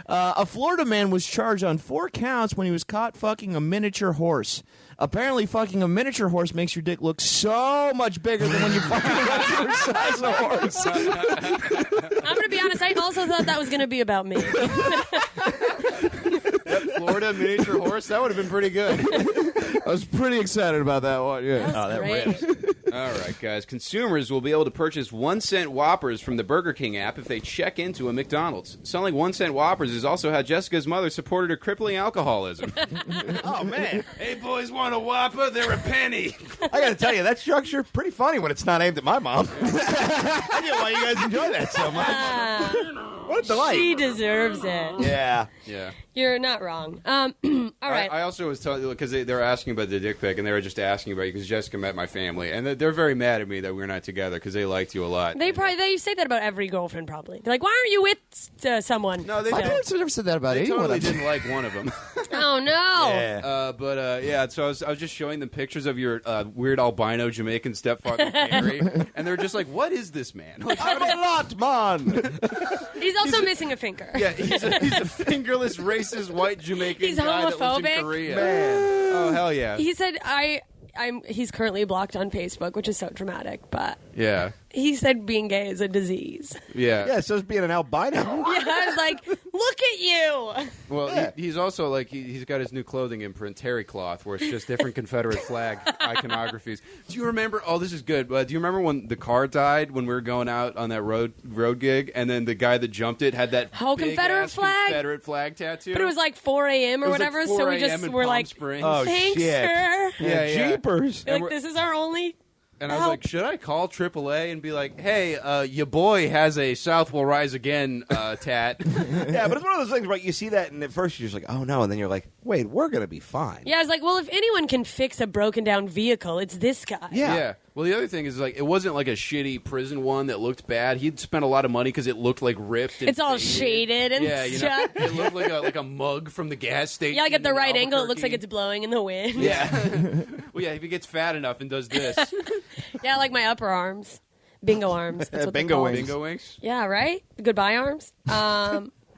A Florida man was charged on 4 counts when he was caught fucking a miniature horse. Apparently, fucking a miniature horse makes your dick look so much bigger than when you fucking a regular size of horse. I'm going to be honest. I also thought that was going to be about me. Florida miniature horse, that would have been pretty good. I was pretty excited about that one. Yeah. That's great. All right, guys. Consumers will be able to purchase 1-cent Whoppers from the Burger King app if they check into a McDonald's. Selling 1-cent Whoppers is also how Jessica's mother supported her crippling alcoholism. Oh, man. Hey, boys, want a Whopper? They're a penny. I got to tell you, that structure pretty funny when it's not aimed at my mom. I get why you guys enjoy that so much. What a delight. She deserves it. Yeah. Yeah. You're not wrong. All right. I also was telling because they were asking about the dick pic, and they were just asking about you because Jessica met my family, and they're very mad at me that we're not together because they liked you a lot. They say that about every girlfriend, probably. They're like, why aren't you with someone? No, they My didn't. parents have never said that about They anyone. totally didn't like one of them. Oh no! Yeah. So I was just showing them pictures of your weird albino Jamaican stepfather Gary, and they were just like, "What is this man?" Like, I'm a lot, man. He's also missing a finger. yeah, he's a fingerless, racist white Jamaican He's guy that lives in homophobic. Korea. Man. Oh hell yeah! He said, he's currently blocked on Facebook, which is so dramatic, but Yeah, he said being gay is a disease. yeah. Yeah, so it's being an albino. Yeah, I was like, look at you. Well, Yeah. he's also like he's got his new clothing imprint, terry cloth, where it's just different Confederate flag iconographies. Do you remember? Oh, this is good. Do you remember when the car died when we were going out on that road gig, and then the guy that jumped it had that Oh, big Confederate ass flag? Confederate flag tattoo? But it was like 4 a.m. or It was whatever, like so 4 we a.m. just in were Palm like, Springs. Oh, thanks, shit. sir. Yeah. Jeepers. You're And like, we're- this is our only. And I was like, should I call AAA and be like, hey, your boy has a South Will Rise Again tat? Yeah, but it's one of those things, right? You see that, and at first you're just like, oh no, and then you're like, wait, we're going to be fine. Yeah, I was like, well, if anyone can fix a broken down vehicle, it's this guy. Yeah. Well, the other thing is, like, it wasn't like a shitty prison one that looked bad. He'd spent a lot of money because it looked like ripped. And It's all faded. shaded and Yeah, you know, stuff. it looked like a mug from the gas station. Yeah, like at the in right angle, it looks like Albuquerque. it's blowing in the wind. Yeah. Well, yeah, if he gets fat enough and does this. Yeah, like my upper arms. Bingo arms. That's what Bingo they're called. wings. Bingo wings? Yeah, right? Goodbye arms.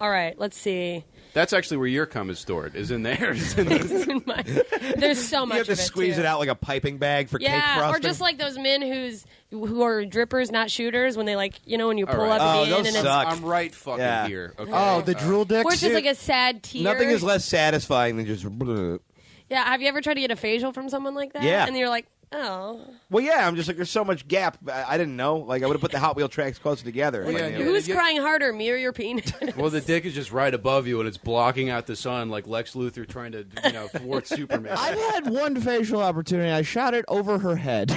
All right, let's see. That's actually where your cum is stored, is in there. It's in the- There's so much You have to of it, squeeze too. it out like a piping bag for cake Yeah, frosting. or just like those men who are drippers, not shooters, when they like, when you pull right. up at Oh, the those end and it's suck. I'm right fucking Yeah. here. Okay. Oh, the drool dicks. where it's just like a sad tear. Nothing is less satisfying than just... Yeah, have you ever tried to get a facial from someone like that? Yeah. And you're like, oh. Well, yeah, I'm just like, there's so much gap. I didn't know. Like, I would have put the Hot Wheel tracks closer together. Well, Like, yeah, you yeah. know. Who's you- crying harder, me or your penis? Well, the dick is just right above you, and it's blocking out the sun like Lex Luthor trying to, thwart Superman. I've had one facial opportunity. I shot it over her head.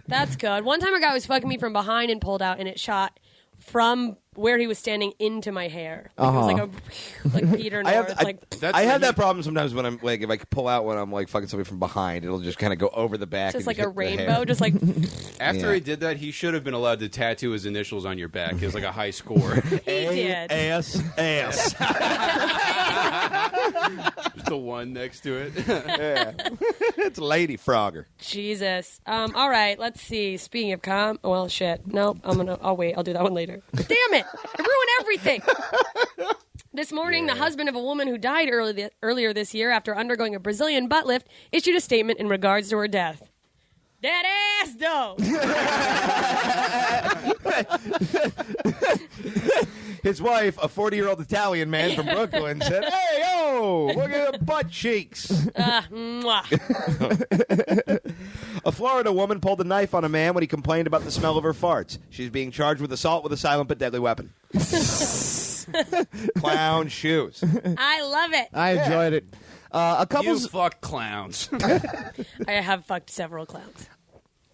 That's good. One time a guy was fucking me from behind and pulled out, and it shot from where he was standing into my hair. Like, It was like Peter I have, North. I, like, That's I when have you- that problem sometimes when I'm like, if I pull out when I'm like fucking somebody from behind, it'll just kind of go over the back. just and like a hit the hair. rainbow, just like After Yeah. he did that, he should have been allowed to tattoo his initials on your back. It was like a high score. he did. Ass. Just the one next to it. Yeah. It's Lady Frogger. Jesus. All right, let's see. Speaking of well, shit. No, I'll wait. I'll do that one later. Damn it! I ruined everything. This morning, the husband of a woman who died earlier this year after undergoing a Brazilian butt lift issued a statement in regards to her death. That ass, though. His wife, a 40-year-old Italian man from Brooklyn, said, "Hey, oh, look at the butt cheeks." Mwah. A Florida woman pulled a knife on a man when he complained about the smell of her farts. She's being charged with assault with a silent but deadly weapon. Clown shoes. I love it. I enjoyed it. A You couple's fuck clowns. I have fucked several clowns.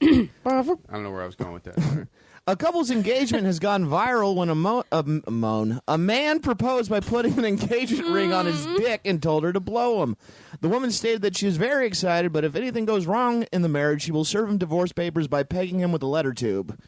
I don't know where I was going with that. A couple's engagement has gone viral when a man proposed by putting an engagement ring on his dick and told her to blow him. The woman stated that she is very excited, but if anything goes wrong in the marriage, she will serve him divorce papers by pegging him with a letter tube.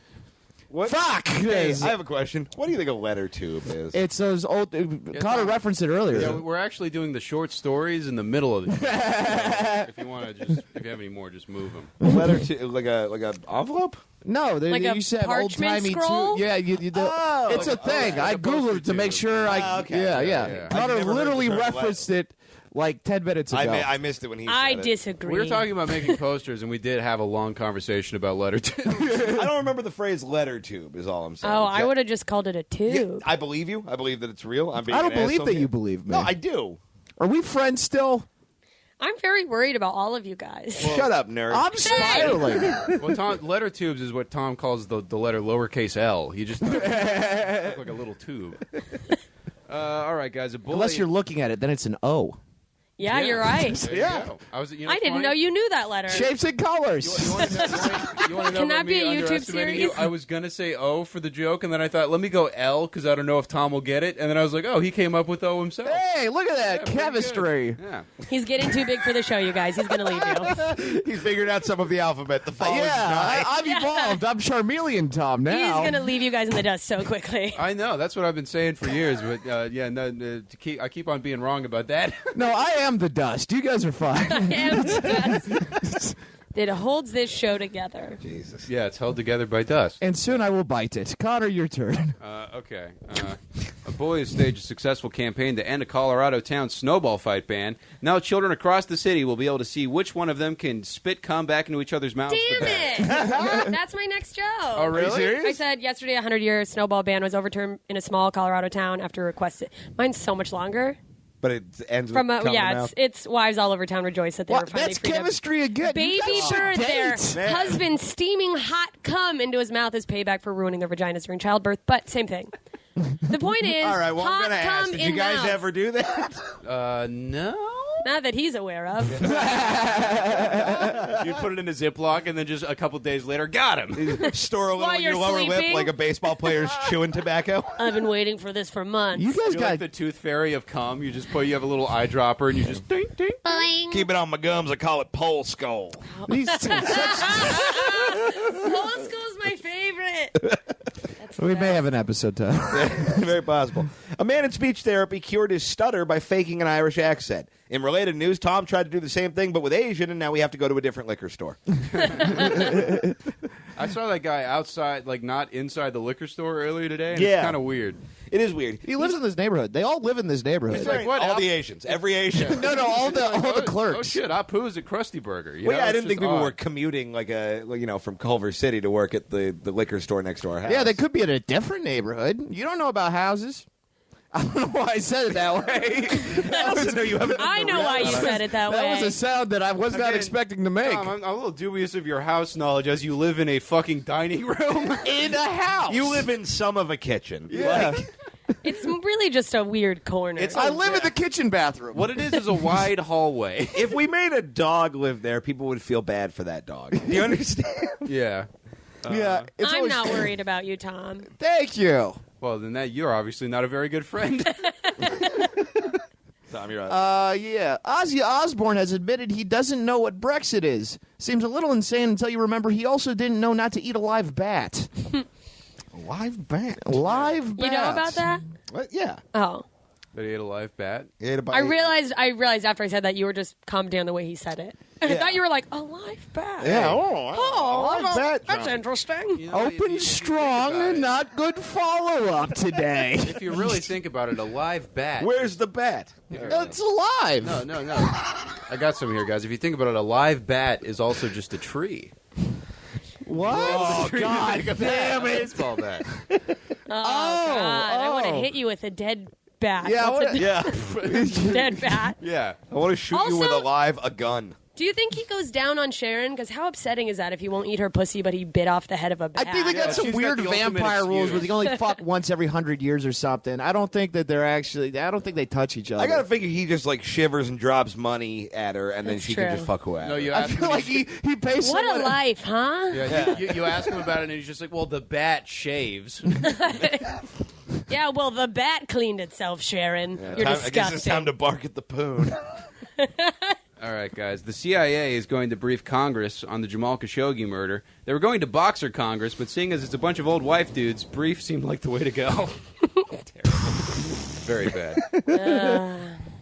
What? Fuck! Hey, I have a question. What do you think a letter tube is? It's those old. Carter referenced it earlier. Yeah, we're actually doing the short stories in the middle of the show. So if you want to if you have any more, just move them. A letter tube, like a envelope? No, they Like a used to have old parchment timey. scroll? Yeah, Oh, it's a thing. I googled it to make sure. okay. Yeah. Yeah. Carter I've never heard literally the term referenced it like 10 minutes ago. I missed it when he I said it. disagree. We were talking about making posters, and we did have a long conversation about letter tubes. I don't remember the phrase letter tube is all I'm saying. Oh, I would have just called it a Yeah, tube. I believe you. I believe that it's real. I'm being I don't an believe asshole that here. you believe me. No, I do. Are we friends still? I'm very worried about all of you guys. Shut up, nerd. I'm spiraling. Well, letter tubes is what Tom calls the letter lowercase l. He just look like a little tube. All right, guys. A bully. Unless you're looking at it, then it's an O. Yeah, you're right. There you Yeah. go. I didn't know you knew that letter. Shapes and colors. You want to know, You want to know Can about that be me a YouTube underestimating series? you? I was gonna say O for the joke, and then I thought, let me go L because I don't know if Tom will get it. And then I was like, oh, he came up with O himself. Hey, look at that Yeah, pretty chemistry. good. Yeah. He's getting too big for the show, you guys. He's going to leave you. He's figured out some of the alphabet. The following I've evolved. I'm Charmeleon Tom now. He's going to leave you guys in the dust so quickly. I know. That's what I've been saying for years. But I keep on being wrong about that. No, I am the dust. You guys are fine. It holds this show together. Jesus. Yeah, it's held together by dust. And soon I will bite it. Connor, your turn. Okay. A boy has staged a successful campaign to end a Colorado town snowball fight ban. Now children across the city will be able to see which one of them can spit cum back into each other's mouths. Damn it! That's my next joke. Oh, really? Are you serious? I said yesterday a 100-year snowball ban was overturned in a small Colorado town after requested. Mine's so much longer. But it ends From with cum in the yeah, mouth. it's wives all over town rejoice that they were What? finally That's freed up. chemistry again. Baby You guys should bird, their date. Man. husband steaming hot cum into his mouth is payback for ruining their vaginas during childbirth, but same thing. The point is, All right, well, I'm hot going to cum ask, did in you guys mouth. ever do that? No. Not that he's aware of. You put it in a Ziploc, and then just a couple days later, got him. Store a little While in your you're lower lip sleeping? like a baseball player's chewing tobacco? I've been waiting for this for months. You guys You're got like the tooth fairy of cum. You have a little eyedropper, and you just ding, ding. Boing. Keep it on my gums. I call it pole skull. these two. Old school's my favorite. We may have an episode to. Very possible. A man in speech therapy cured his stutter by faking an Irish accent. In related news, Tom tried to do the same thing, but with Asian, and now we have to go to a different liquor store. I saw that guy outside, like not inside the liquor store earlier today. And Yeah. It's kind of weird. It is weird. He lives in this neighborhood. They all live in this neighborhood. It's like, what? All the Asians. Every Asian. No, all the clerks. Oh shit! Apu's at Krusty Burger. You Well, know, yeah, I it's didn't think just people odd. were commuting from Culver City to work at the liquor store next to our house. Yeah, they could be in a different neighborhood. You don't know about houses. I don't know why I said it that way. I know why you said it that way. That was a sound that I was not Again, expecting to make. Tom, I'm a little dubious of your house knowledge as you live in a fucking dining room. In a house. You live in some of a kitchen. Yeah. It's really just a weird corner. I live in the kitchen bathroom. What it is a wide hallway. If we made a dog live there, people would feel bad for that dog. Do you understand? Yeah. Yeah, it's I'm always- not worried about you, Tom. Thank you. Well, then you're obviously not a very good friend. Tom, you're right. Yeah. Ozzy Osbourne has admitted he doesn't know what Brexit is. Seems a little insane until you remember he also didn't know not to eat a live bat. Live bat. Live bat. You know about that? What? Yeah. Oh. That he ate a live bat. I realized after I said that you were just calmed down the way he said it. I thought you were like, a live bat. Yeah. Oh, live bat. that's John. interesting. You know, if Open you strong think about and it- not good follow-up today. If you really think about it, a live bat. Where's the bat? It's alive. No. I got some here, guys. If you think about it, a live bat is also just a tree. What? Oh, God damn it. Baseball bat. Oh, God. I want to hit you with a dead bat. Yeah, What's a Yeah. dead bat? Yeah. I want to shoot you with Also- a gun. Do you think he goes down on Sharon? Because how upsetting is that if he won't eat her pussy, but he bit off the head of a bat? I think they got some she's got weird the ultimate vampire rules where excuse. they only fuck once every 100 years or something. I don't think that they're actually. I don't think they touch each other. I gotta figure he just like shivers and drops money at her, and then That's she true. can just fuck whoever. No, you I ask feel him. like he pays What someone. a life, huh? Yeah, you ask him about it, and he's just like, "Well, the bat shaves." Yeah, well, the bat cleaned itself, Sharon. You're I disgusting. guess it's time to bark at the poon. All right, guys. The CIA is going to brief Congress on the Jamal Khashoggi murder. They were going to Boxer Congress, but seeing as it's a bunch of old wife dudes, brief seemed like the way to go. Terrible. Very bad.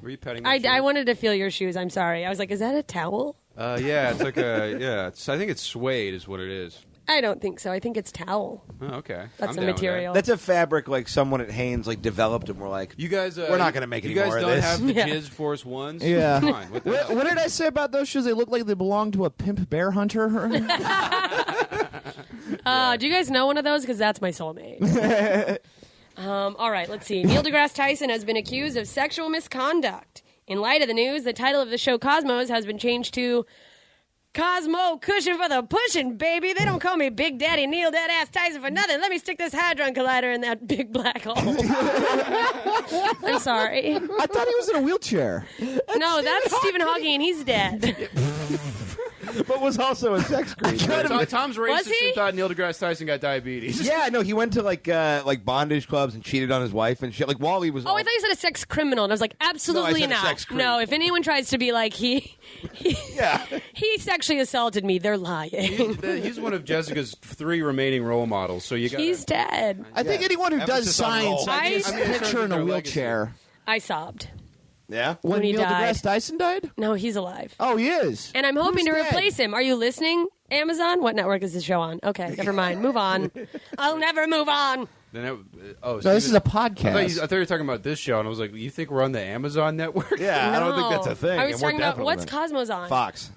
Were you petting my I shoe? wanted to feel your shoes. I'm sorry. I was like, is that a towel? Yeah, it's like a I think it's suede is what it is. I don't think so. I think it's towel. Oh, okay. That's I'm the down with material. That's a fabric like someone at Hanes like developed, and we're like, You guys, We're not gonna make any You guys more of don't this. have the Yeah. Jizz Force ones. Yeah. Fine. What the hell? What did I say about those shoes? They look like they belong to a pimp bear hunter. Do you guys know one of those? Because that's my soulmate. All right, let's see. Neil deGrasse Tyson has been accused of sexual misconduct. In light of the news, the title of the show Cosmos has been changed to Cosmo Cushion for the Pushing, baby. They don't call me Big Daddy Neil Dead Ass Tyson for nothing. Let me stick this Hadron Collider in that big black hole. I'm sorry. I thought he was in a wheelchair. No, that's Stephen Hawking, and he's dead. but was also a sex creep. Tom's racist he? and thought Neil deGrasse Tyson got diabetes. Yeah, no, he went to like bondage clubs and cheated on his wife and shit. Like Wally was. Oh, I thought you said a sex criminal, and I was like, absolutely said a not. sex creep. No, if anyone tries to be like he sexually assaulted me, they're lying. He's one of Jessica's 3 remaining role models. So you got. He's dead. I think anyone who does Emphasis on science, role. I just I mean, in terms picture of in a their wheelchair. I sobbed. Yeah. When he Neil died. deGrasse Tyson died? No, he's alive. Oh, he is. And I'm hoping Who's to dead? replace him. Are you listening, Amazon? What network is this show on? Okay, never mind. Move on. I'll never move on. So No, this is a podcast. I thought you were talking about this show, and I was like, "You think we're on the Amazon network?" Yeah, I don't think that's No. a thing. I was and we're talking about definitely what's not. Cosmos on? Fox.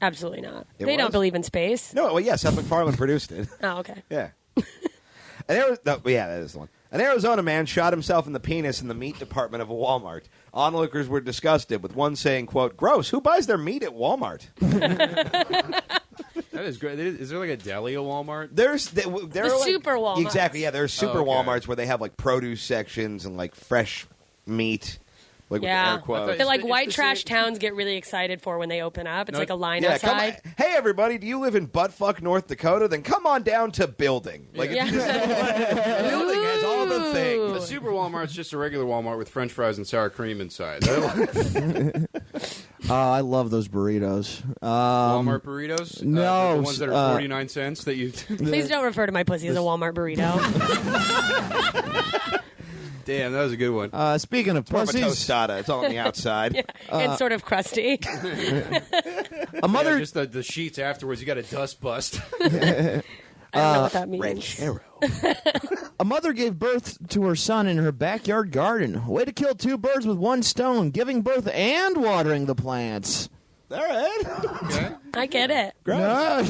Absolutely not. It They was? don't believe in space. No, well, yeah, Seth MacFarlane produced it. Oh, okay. Yeah. Yeah, that is the one. An Arizona man shot himself in the penis in the meat department of a Walmart. Onlookers were disgusted, with one saying, quote, "Gross, who buys their meat at Walmart?" That is great. Is there like a deli at Walmart? There are super Walmarts. Exactly, yeah, there are super Oh, okay. Walmarts where they have like produce sections and like fresh meat. Like Yeah. with air quotes. I That thought- like It's white the trash same- towns get really excited for when they open up. It's No, like a line Yeah, come on. outside. Hey, everybody, do you live in buttfuck North Dakota? Then come on down to building. Like, Yeah. if you just- building has all the The things. Super Walmart's just a regular Walmart with French fries and sour cream inside. I love those burritos. Walmart burritos? no, the ones that are 49 cents that you... Please don't refer to my pussy as a Walmart burrito. Damn, that was a good one. Speaking of More of a pussies, tostada. It's all on the outside. It's sort of crusty. a mother Yeah, just the sheets afterwards, you got a dust bust. I don't know what that means. Ranchero. A mother gave birth to her son in her backyard garden. Way to kill 2 birds with 1 stone, giving birth and watering the plants. All right. Okay. I get it. Gross. No.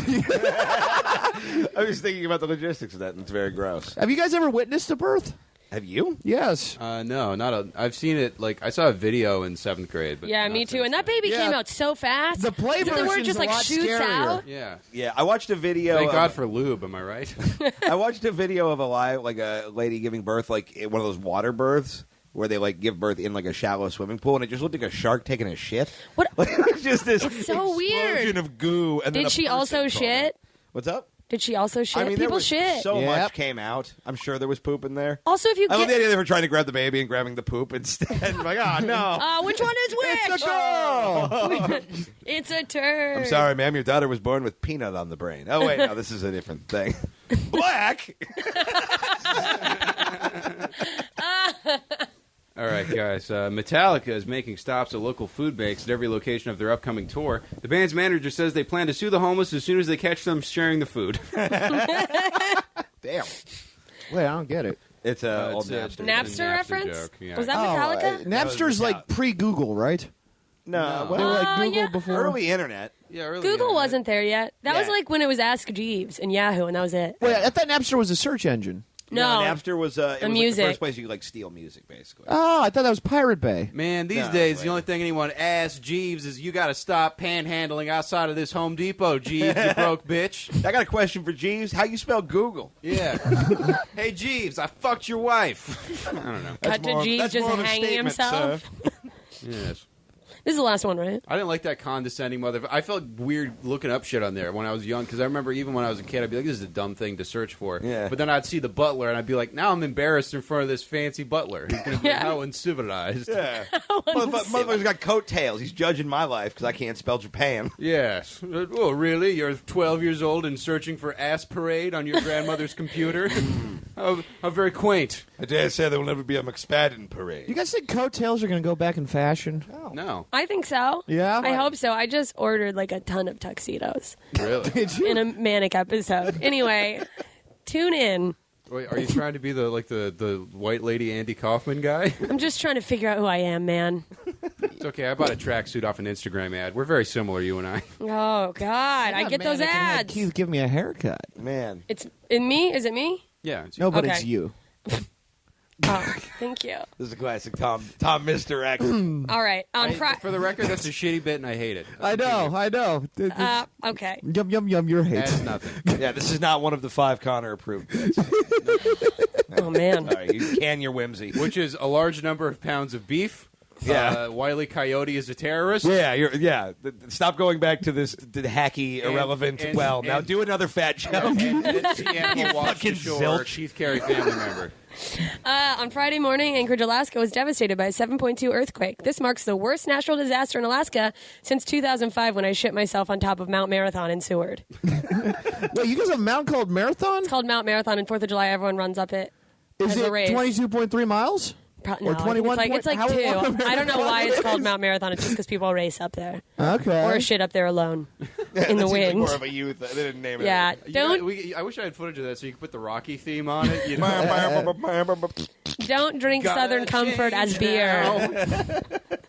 I was thinking about the logistics of that, and it's very gross. Have you guys ever witnessed a birth? Have you? Yes. No, not a... I've seen it, like, I saw a video in 7th grade. But Yeah, not me too. since And that then. baby Yeah. came out so fast. The play Is it the word version's just a like lot shoots scarier. out? Yeah. Yeah, I watched a video. Thank of- God for lube, am I right? I watched a video of a lady giving birth, like in one of those water births where they like give birth in like a shallow swimming pool, and it just looked like a shark taking a shit. What? Like, it was just this It's so weird. explosion of goo. And then Did a she person also crawled shit? out. What's up? Did she also shit? I mean, there People was shit. so Yep. much came out. I'm sure there was poop in there. Also, if you I love the get... idea they were trying to grab the baby and grabbing the poop instead. Like, oh no, Which one is which? it's a girl. It's a turd. I'm sorry, ma'am. Your daughter was born with peanut on the brain. Oh wait, no, this is a different thing. Black. All right, guys. Metallica is making stops at local food banks at every location of their upcoming tour. The band's manager says they plan to sue the homeless as soon as they catch them sharing the food. Damn. Wait, I don't get it. It's a old It's a Napster. Napster reference? joke, yeah. Was that Metallica? Napster's like pre-Google, right? No, They were like Google yeah. before. early internet. Yeah, early Google internet. wasn't there yet. That was Yeah. like when it was Ask Jeeves and Yahoo, and that was it. Wait, I thought Napster was a search engine. No. Napster was it was like music. the first place you could like steal music, basically. Oh, I thought that was Pirate Bay. Man, these No, days, wait. the only thing anyone asks Jeeves is, you got to stop panhandling outside of this Home Depot, Jeeves, you broke bitch. I got a question for Jeeves. How you spell Google? Yeah. Hey, Jeeves, I fucked your wife. I don't know. Cut to Jeeves that's just more of a hanging statement, himself. Yes. This is the last one, right? I didn't like that condescending mother. I felt weird looking up shit on there when I was young, because I remember even when I was a kid, I'd be like, this is a dumb thing to search for. Yeah. But then I'd see the butler, and I'd be like, now I'm embarrassed in front of this fancy butler. He's going to be Yeah. how uncivilized. Yeah. Motherfucker's got coattails. He's judging my life because I can't spell Japan. Yes. Oh, really? You're 12 years old and searching for ass parade on your grandmother's computer? How very quaint. I dare say there will never be a McSpadden parade. You guys think coattails are going to go back in fashion? No. I think so. Yeah? I hope so. I just ordered like a ton of tuxedos Really? Did you? in a manic episode. Anyway, tune in. Wait, are you trying to be the white lady Andy Kaufman guy? I'm just trying to figure out who I am, man. It's okay. I bought a tracksuit off an Instagram ad. We're very similar, you and I. Oh, God. I get those ads. Keith, give me a haircut. Man. It's in me? Is it me? Yeah. It's, No, but Okay. it's you. Oh, thank you. This is a classic Tom misdirect. All right. On for Friday. the record, that's a shitty bit, and I hate it. I know. Okay. Yum, yum, yum, your hate. That's nothing. Yeah, this is not one of the 5 Connor approved bits. Oh, man. All right, you can your whimsy. Which is a large number of pounds of beef, Yeah. Wile E. Coyote is a terrorist. Yeah. Stop going back to this hacky, irrelevant. Now do another fat joke. And the animal washed fucking ashore, zilch. Keith Carey family member. On Friday morning, Anchorage, Alaska was devastated by a 7.2 earthquake. This marks the worst natural disaster in Alaska since 2005 when I shit myself on top of Mount Marathon in Seward. Wait, you guys have a mountain called Marathon? It's called Mount Marathon, and 4th of July, everyone runs up it. Is as it a race. 22.3 miles? No, or 21? It's like how 2. long I don't know why it's called is? Mount Marathon. It's just because people race up there. Okay. Or shit up there alone in the That seems wind. Like more of a youth. They didn't name it. Yeah, don't I wish I had footage of that so you could put the Rocky theme on it. You know? don't drink Gotta Southern Comfort as change beer. now.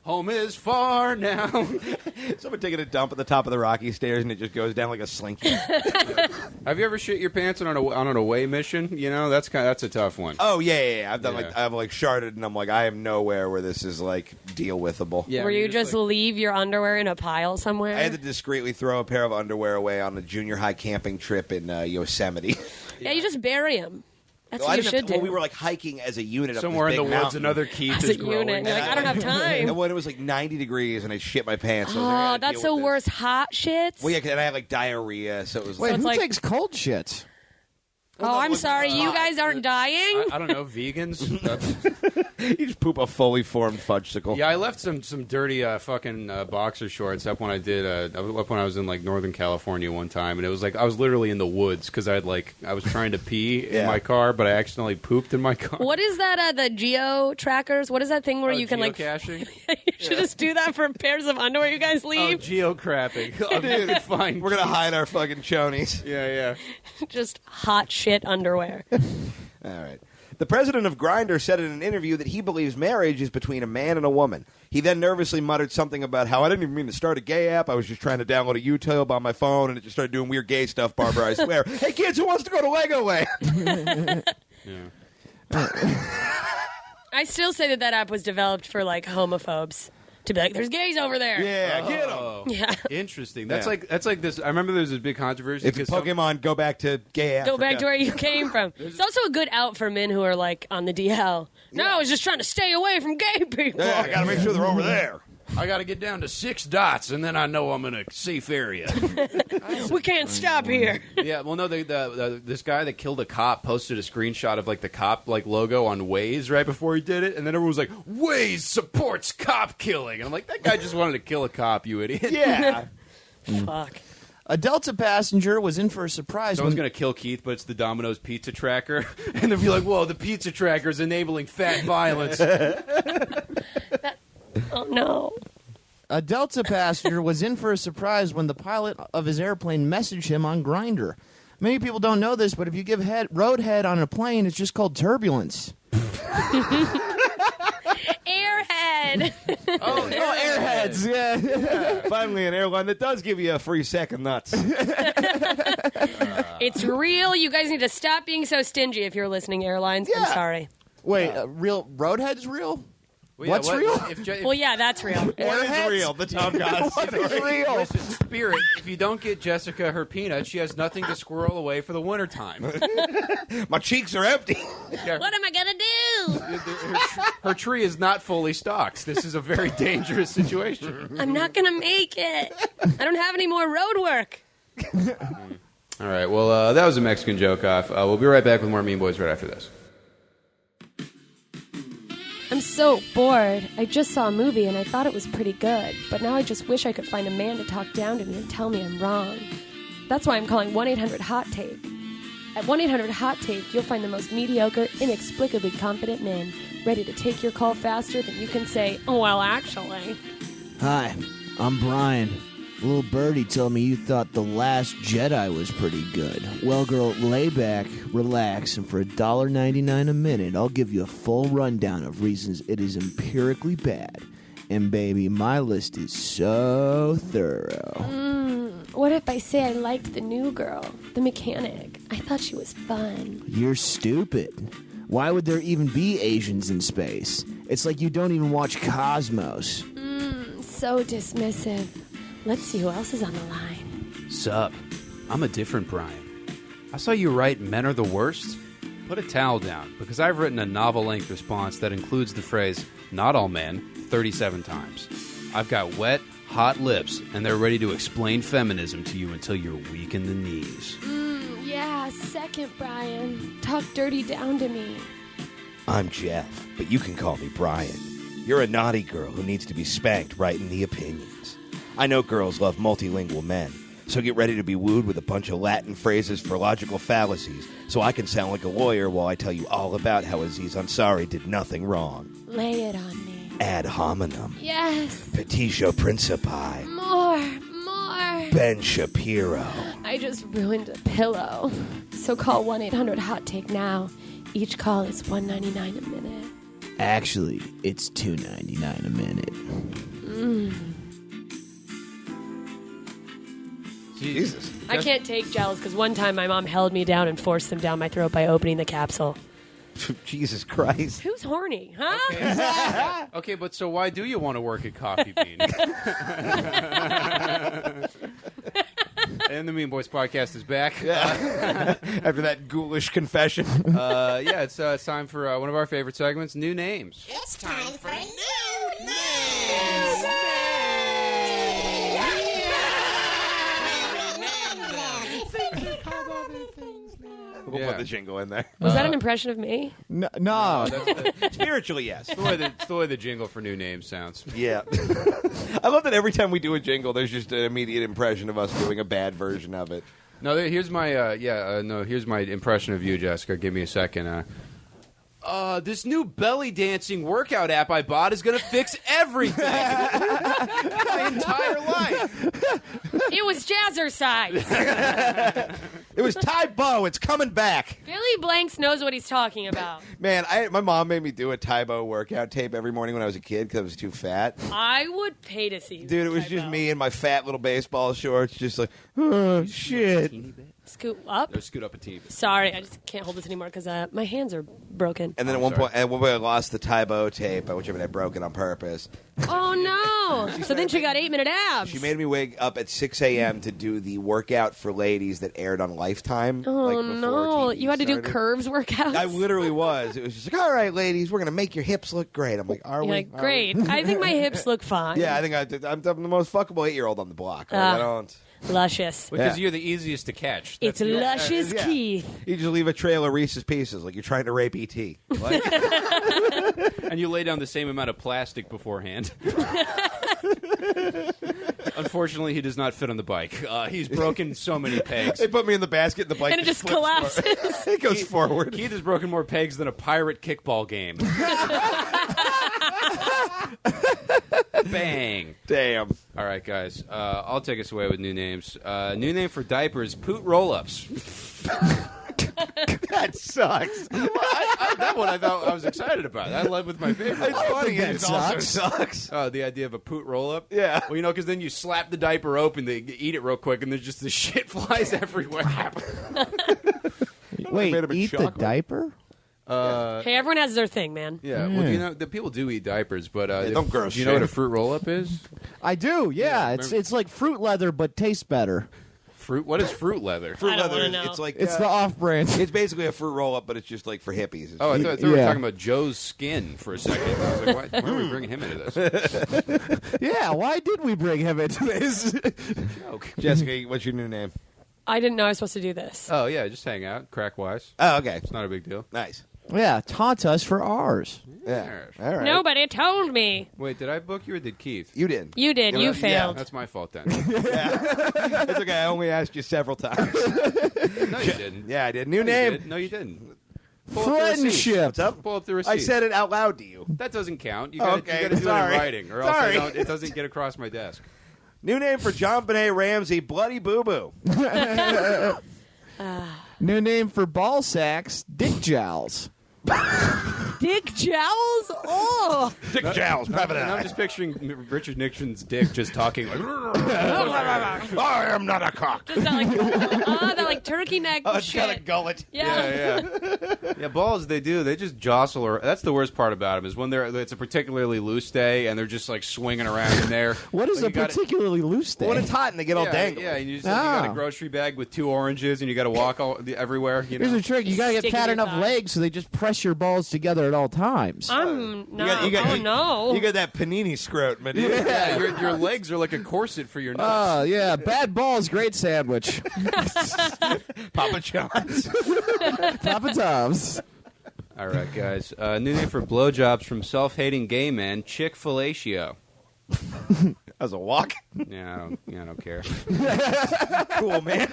Home is far now. Someone taking a dump at the top of the Rocky stairs and it just goes down like a slinky. Have you ever shit your pants on an away mission? You know, that's a tough one. Oh yeah. I've done Yeah. I've sharded and I'm like I am nowhere where this is like deal withable. Yeah, Where I mean, you just leave your underwear in a pile somewhere. I had to discreetly throw a pair of underwear away on a junior high camping trip in Yosemite. Yeah, you just bury them. That's Well, I what you didn't should have to- do. well, we were like hiking as a unit somewhere up in this the big woods. mountain. Another Keith As is a growing. unit. You're like, I don't have time. And when it was like 90 degrees and I shit my pants. So I was like, I Oh, gotta that's deal the with this. worst. Hot shits. Well, yeah, 'cause I had like diarrhea, so it was Wait, like it's who like- takes cold shits? Oh, I'm wasn't sorry. hot. You guys aren't dying? I don't know, vegans. you just poop a fully formed fudgesicle. Yeah, I left some dirty fucking boxer shorts up when I did up when I was in like Northern California one time, and it was like I was literally in the woods because I was trying to pee in Yeah. my car, but I accidentally pooped in my car. What is that? The geo trackers? What is that thing where you can like? geocaching? You should just do that for pairs of underwear you guys Oh, leave. geocrapping. You can find. We're gonna hide our fucking chonies. Yeah. Just hot shit underwear. All right. The president of Grindr said in an interview that he believes marriage is between a man and a woman. He then nervously muttered something about how I didn't even mean to start a gay app. I was just trying to download a YouTube on my phone, and it just started doing weird gay stuff, Barbara, I swear. Hey, kids, who wants to go to Legoland? I still say that app was developed for like homophobes to be like, "There's gays over there." Yeah, get 'em. Oh, Yeah. interesting. That's Yeah. like this. I remember there was this big controversy. It's because Pokemon, go back to gay Africa. Go back to where you came from. It's also a good out for men who are like on the DL. No, I was just trying to stay away from gay people. Yeah, I gotta make sure they're over there. I got to get down to 6 dots, and then I know I'm in a safe area. We can't stop here. Yeah, well, no, this guy that killed a cop posted a screenshot of like the cop like logo on Waze right before he did it, and then everyone was like, "Waze supports cop killing," and I'm like, that guy just wanted to kill a cop, you idiot. Yeah. Fuck. A Delta passenger was in for a surprise. Someone's when- gonna kill Keith, but it's the Domino's pizza tracker, and they'll be like, "Whoa, the pizza tracker is enabling fat violence." Oh no. A Delta passenger was in for a surprise when the pilot of his airplane messaged him on Grindr. Many people don't know this, but if you give roadhead on a plane, it's just called turbulence. Airhead. Oh, Airheads, yeah. Finally, an airline that does give you a free second nuts. It's real. You guys need to stop being so stingy if you're listening, airlines. I'm Yeah. sorry. Wait, real roadhead is real? Well, What's real? Well, yeah, that's real. What is Airheads? real? The Tom Goss What is story. real? Listen, Spirit, if you don't get Jessica her peanut, she has nothing to squirrel away for the wintertime. My cheeks are empty. Yeah, What am I gonna do? her tree is not fully stocked. This is a very dangerous situation. I'm not gonna make it. I don't have any more road work. All right, well, that was a Mexican joke off. We'll be right back with more Mean Boys right after this. I'm so bored. I just saw a movie and I thought it was pretty good, but now I just wish I could find a man to talk down to me and tell me I'm wrong. That's why I'm calling 1-800-HOT-TAKE. At 1-800-HOT-TAKE, you'll find the most mediocre, inexplicably confident men ready to take your call faster than you can say, "Oh, well, actually." Hi, I'm Brian. Little birdie told me you thought The Last Jedi was pretty good. Well, girl, lay back, relax, and for $1.99 a minute, I'll give you a full rundown of reasons it is empirically bad. And baby, my list is so thorough. What if I say I liked the new girl, the mechanic? I thought she was fun. You're stupid. Why would there even be Asians in space? It's like you don't even watch Cosmos. So dismissive. Let's see who else is on the line. Sup? I'm a different Brian. I saw you write Men Are the Worst. Put a towel down, because I've written a novel-length response that includes the phrase, "Not all men, 37 times. I've got wet, hot lips, and they're ready to explain feminism to you until you're weak in the knees. Yeah, second, Brian. Talk dirty down to me. I'm Jeff, but you can call me Brian. You're a naughty girl who needs to be spanked right in the opinions. I know girls love multilingual men, so get ready to be wooed with a bunch of Latin phrases for logical fallacies, so I can sound like a lawyer while I tell you all about how Aziz Ansari did nothing wrong. Lay it on me. Ad hominem. Yes. Petitio Principi. More. Ben Shapiro. I just ruined a pillow. So call 1-800-HOT-TAKE now. Each call is $1.99 a minute. Actually, it's $2.99 a minute. Jesus. I can't take gels because one time my mom held me down and forced them down my throat by opening the capsule. Jesus Christ. Who's horny, huh? Okay, but so why do you want to work at Coffee Bean? And the Mean Boys podcast is back. After that ghoulish confession. It's time for one of our favorite segments, New Names. It's time for new names. We'll put the jingle in there. Was that an impression of me? No. Spiritually, yes. It's the way the jingle for New Names sounds. Yeah. I love that every time we do a jingle, there's just an immediate impression of us doing a bad version of it. No, here's my here's my impression of you, Jessica. Give me a second. This new belly dancing workout app I bought is going to fix everything. My entire life. It was jazzercise. It was Ty Bo. It's coming back. Billy Blanks knows what he's talking about. Man, my mom made me do a Ty Bo workout tape every morning when I was a kid because I was too fat. I would pay to see you. Dude, it was just me in my fat little baseball shorts, just like, oh, shit. Scoot up. Or scoot up a teeny bit. Sorry, I just can't hold this anymore because my hands are broken. And then at one point, I lost the Ty Bo tape, which I broke it on purpose. Oh, no. So then she got 8-minute abs. She made me wake up at 6 a.m. to do the workout for ladies that aired on Lifetime. Oh, before no. TV You had to do started. curves workouts? I literally was. It was just like, all right, ladies, we're going to make your hips look great. I'm like, are we? You're like, Are great. we? I think my hips look fine. Yeah, I think I'm the most fuckable 8-year-old on the block. Like, I don't. Luscious. Because Yeah. you're the easiest to catch. It's luscious yeah. Keith. You just leave a trail of Reese's Pieces like you're trying to rape E.T. And you lay down the same amount of plastic beforehand. Unfortunately, he does not fit on the bike. He's broken so many pegs. They put me in the basket and the bike And it just flips collapses. it goes forward. Keith has broken more pegs than a pirate kickball game. Bang. Damn. All right, guys. I'll take us away with new names. New name for diapers, Poot Roll-Ups. That sucks. That one I thought I was excited about. I led with my favorite. It's funny. that It also sucks. sucks. Oh, the idea of a Poot Roll-Up? Yeah. Well, because then you slap the diaper open, they eat it real quick, and there's just the shit flies everywhere. Wait, made 'em in eat the chocolate. diaper? Hey, everyone has their thing, man. Yeah, well, you know, the people do eat diapers, but don't gross do you know what a shit. fruit roll-up is? I do, yeah. It's like fruit leather, but tastes better. Fruit? What is fruit leather? Fruit I don't leather. wanna know. It's like It's the off-brand. It's basically a fruit roll up, but it's just like for hippies. It's Oh, I just- thought we were Yeah. talking about Joe's skin for a second. I was like, why are we bringing him into this? Yeah, why did we bring him into this? Joke. Jessica, what's your new name? I didn't know I was supposed to do this. Oh, yeah, just hang out, crack-wise. Oh, okay. It's not a big deal. Nice. Yeah, taunt us for ours. Yeah. All right. Nobody told me. Wait, did I book you or did Keith? You did. You did. Yeah, You yeah. failed. That's my fault then. It's okay. I only asked you several times. No, you didn't. Yeah, I did. New No, you name. didn't. No, you didn't. Pull up the receipt. Friendship. What's up? Pull up the receipt. I said it out loud to you. That doesn't count. You Oh, gotta, okay. you gotta do it Sorry. in writing, or else Sorry. it doesn't get across my desk. New name for John Benet Ramsey, Bloody Boo Boo. New name for ball sacks, dick jowls. Dick jowls? Oh. Dick Jowls, private And I'm eye. just picturing Richard Nixon's dick just talking like. I am not a cock. Just that like turkey neck Oh, it's shit. got a gullet. Yeah. Yeah, balls. They just jostle. Or that's the worst part about them is when it's a particularly loose day and they're just like swinging around in there. What is Like, a you gotta- particularly loose day? When it's hot and they get all Yeah, dangled. yeah, and you got a Ah. grocery bag with 2 oranges and you got to walk everywhere. You know? Here's a trick. You got to get Stick in fat your enough thigh. legs so they just press your balls together at all times. I'm no. You got- no. You got that panini scrotum, dude. Yeah, your legs are like a corset for your nuts. Oh, yeah. Bad balls, great sandwich. Papa John's. Papa Tom's. All right, guys. New name for blowjobs from self-hating gay man, Chick-fil-A-tio. As a walk. Yeah, I don't care. Cool, man.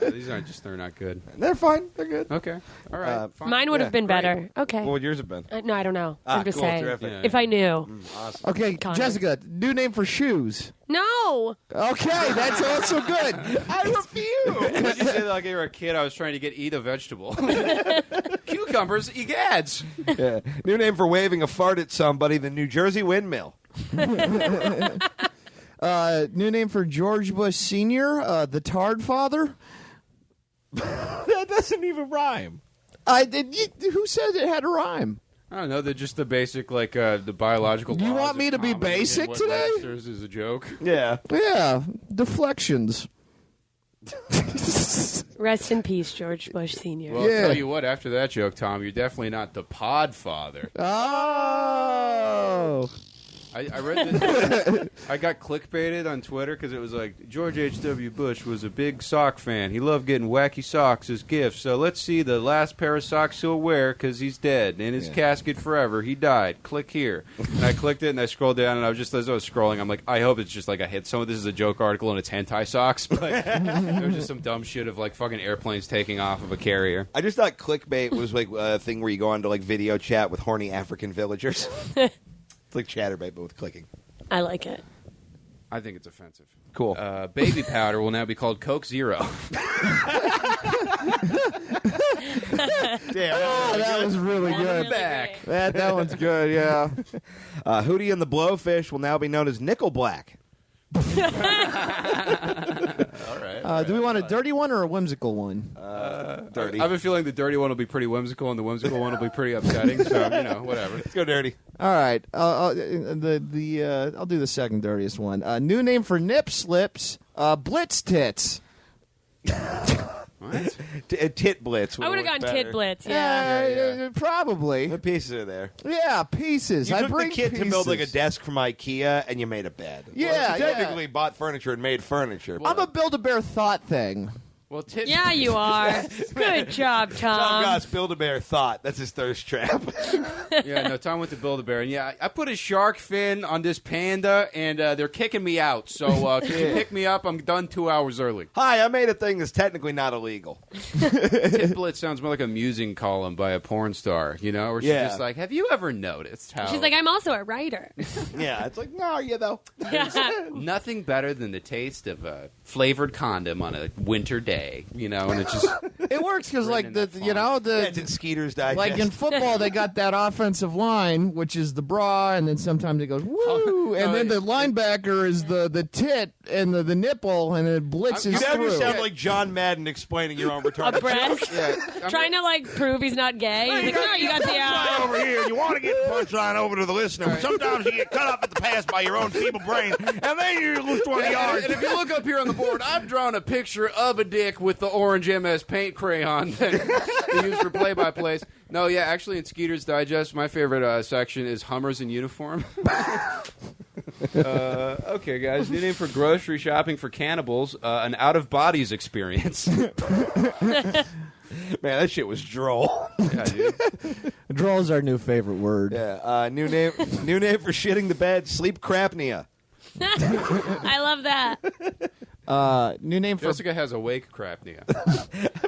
These aren't just, they're not good. They're fine. They're good. Okay. All right. Fine. Mine would have been great. better. Okay. What would yours have been? No, I don't know. I'm just cool, saying. terrific. Yeah. If I knew. Awesome. Okay, Condoms. Jessica, new name for shoes. No. Okay, that's also good. I refuse. Did you say that like you were a kid? I was trying to eat a vegetable. Cucumbers, egads. Yeah. New name for waving a fart at somebody, the New Jersey Windmill. New name for George Bush Sr., the Tard Father. That doesn't even rhyme. Who said it had a rhyme? I don't know. They're just the basic, like the biological. You laws want of me to be comedy and basic what today? registers as a joke. Yeah. Yeah, deflections. Rest in peace, George Bush Sr. Well, Yeah. I'll tell you what. After that joke, Tom, you're definitely not the Podfather. Oh. I read this. I got clickbaited on Twitter because it was like George H.W. Bush was a big sock fan. He loved getting wacky socks as gifts. So let's see the last pair of socks he'll wear because he's dead in his casket forever. He died. Click here. And I clicked it and I scrolled down and I was just as I was scrolling, I'm like, I hope it's just like I hit some of this is a joke article and it's hentai socks, but there was just some dumb shit of like fucking airplanes taking off of a carrier. I just thought clickbait was like a thing where you go on to like video chat with horny African villagers. It's like chatterbait, but with clicking. I like it. I think it's offensive. Cool. Baby powder will now be called Coke Zero. Damn. Oh, that was really good. Back. That one's good, yeah. Hootie and the Blowfish will now be known as Nickel Black. All right. Do we want a dirty one or a whimsical one? Dirty. I have a feeling the dirty one will be pretty whimsical, and the whimsical one will be pretty upsetting. So whatever. Let's go dirty. All right. I'll do the second dirtiest one. New name for nip slips, Blitz Tits. What? Tit Blitz. I would have gone tit blitz. Yeah. Yeah. Probably. The pieces are there. Yeah, pieces. You I took bring the kit pieces. to build like a desk from IKEA, and you made a bed. Yeah, you technically bought furniture and made furniture. I'm a Build-A-Bear thought thing. Well, tit. Yeah, you are. Good job, Tom Tom. Goss, Build-A-Bear thought. That's his thirst trap. Yeah, no. Tom went to Build-A-Bear, and I put a shark fin on this panda, and they're kicking me out. So can you pick me up? I'm done 2 hours early. Hi, I made a thing that's technically not illegal. Tit Blitz sounds more like a musing column by a porn star, where she's Yeah. just like, "Have you ever noticed how?" She's like, I'm also a writer. Yeah, it's like, no, are you though? Nothing better than the taste of a flavored condom on a winter day, and it's just It works because, Written like, in that That's in Skeeter's Digest. like in football, they got that offensive line, which is the bra, and then sometimes it goes woo, and then the linebacker is the tit and the nipple, and it blitzes you now through. just sound like John Madden explaining your own A retarded. breast. Trying to prove he's not gay. He's like, no, you got the over here. You want to get the punchline over to the listener, but sometimes you get cut off at the pass by your own feeble brain, and then you lose 20 yards. And if you look up here on the board, I've drawn a picture of a dick with the orange MS Paint crayon that they use for play-by-plays. No, yeah, actually in Skeeter's Digest, my favorite section is Hummers in uniform. Okay, guys, new name for grocery shopping for cannibals, an out-of-bodies experience. Man, that shit was droll. Yeah, dude. Droll is our new favorite word. Yeah, new name for shitting the bed, sleep crapnea. I love that. New name for Jessica has awake crapnea.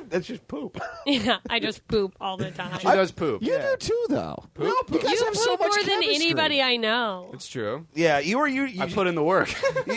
That's just poop. Yeah, I just poop all the time. She does poop. you do too, though. Poop? You guys You have poop so much more than chemistry. anybody I know. It's true. Yeah, you I put in the work.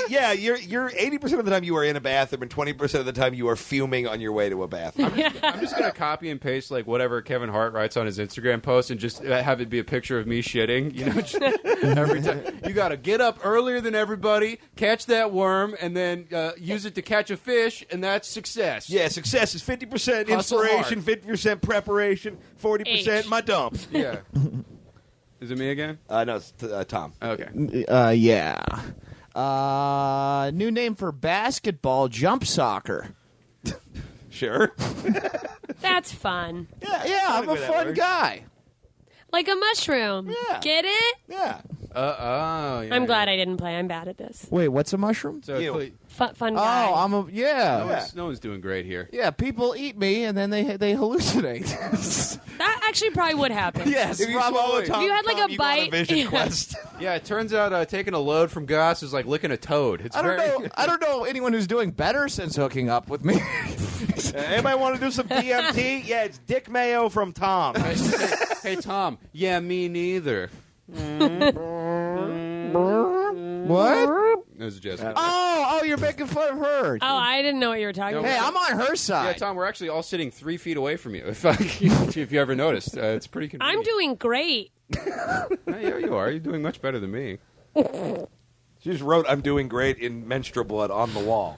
Yeah, you're 80% of the time you are in a bathroom, and 20% of the time you are fuming on your way to a bathroom. I'm just going to copy and paste whatever Kevin Hart writes on his Instagram post and just have it be a picture of me shitting. Just every time. You got to get up earlier than everybody, catch that worm, and then use it to catch a fish, and that's success. Yeah, success is 50% Hustle inspiration, 50% preparation, 40% H. my dump. Yeah. Is it me again? No, it's Tom. Okay. Yeah. New name for basketball, jump soccer. Sure. That's fun. Yeah, I'm a fun guy. Like a mushroom. Yeah. Get it? Yeah. Yeah, I'm glad I didn't play. I'm bad at this. Wait, what's a mushroom? So You. Fun guy. Oh, I'm a no one's doing great here. Yeah, people eat me and then they hallucinate. That actually probably would happen. Yes, If you swallow Tom, You had like Tom, a you go on bite. Vision Yeah. Quest. Yeah, it turns out taking a load from Goss is like licking a toad. It's I don't very. know. I don't know anyone who's doing better since hooking up with me. Anybody want to do some DMT? Yeah, it's Dick Mayo from Tom. Hey, Tom. Yeah, me neither. What? That was just. Oh, you're making fun of her. Oh, I didn't know what you were talking No, about. Hey, I'm on her Yeah, side. Tom, we're actually all sitting 3 feet away from you. If you ever noticed, it's pretty convenient. I'm doing great. Yeah, you are. You're doing much better than me. She just wrote, "I'm doing great" in menstrual blood on the wall.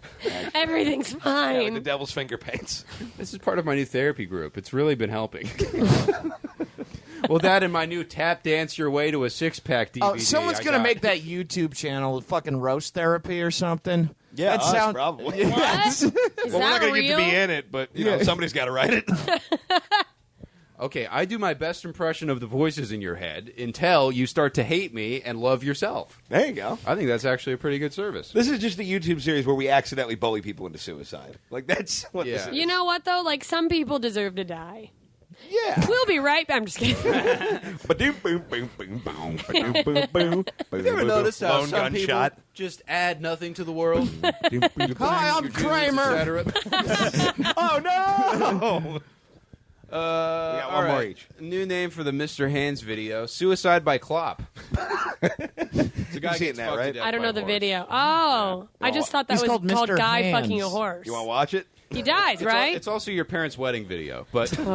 Everything's Yeah, with fine. the devil's finger paints. This is part of my new therapy group. It's really been helping. Well, that and my new Tap Dance Your Way to a Six-Pack DVD. Oh, someone's gonna make that YouTube channel fucking roast therapy or something. Yeah, that us, sound- probably. What? Is Well, we're that not going to real? get to be in it, but you know, somebody's got to write it. Okay, I do my best impression of the voices in your head until you start to hate me and love yourself. There you go. I think that's actually a pretty good service. This is just a YouTube series where we accidentally bully people into suicide. Like, that's what this Yeah. is. You know what, though? Like, some people deserve to die. Yeah. We'll be right back. I'm just kidding. Ba-doom, boom, boom, boom, boom, ba-doom, boom, boom. You ever notice how Lone some gunshot. people just add nothing to the world? Hi, I'm Your genes, Kramer. etc.? Oh, no! We got one more each. New name for the Mr. Hands video: Suicide by Klopp. The guy seen gets that, fucked to right? death I don't by know a the horse. video. Oh, I just thought that He's was called called Mr. Guy Hands. fucking a horse. You want to watch it? He dies, right? It's also your parents' wedding video, but Ugh.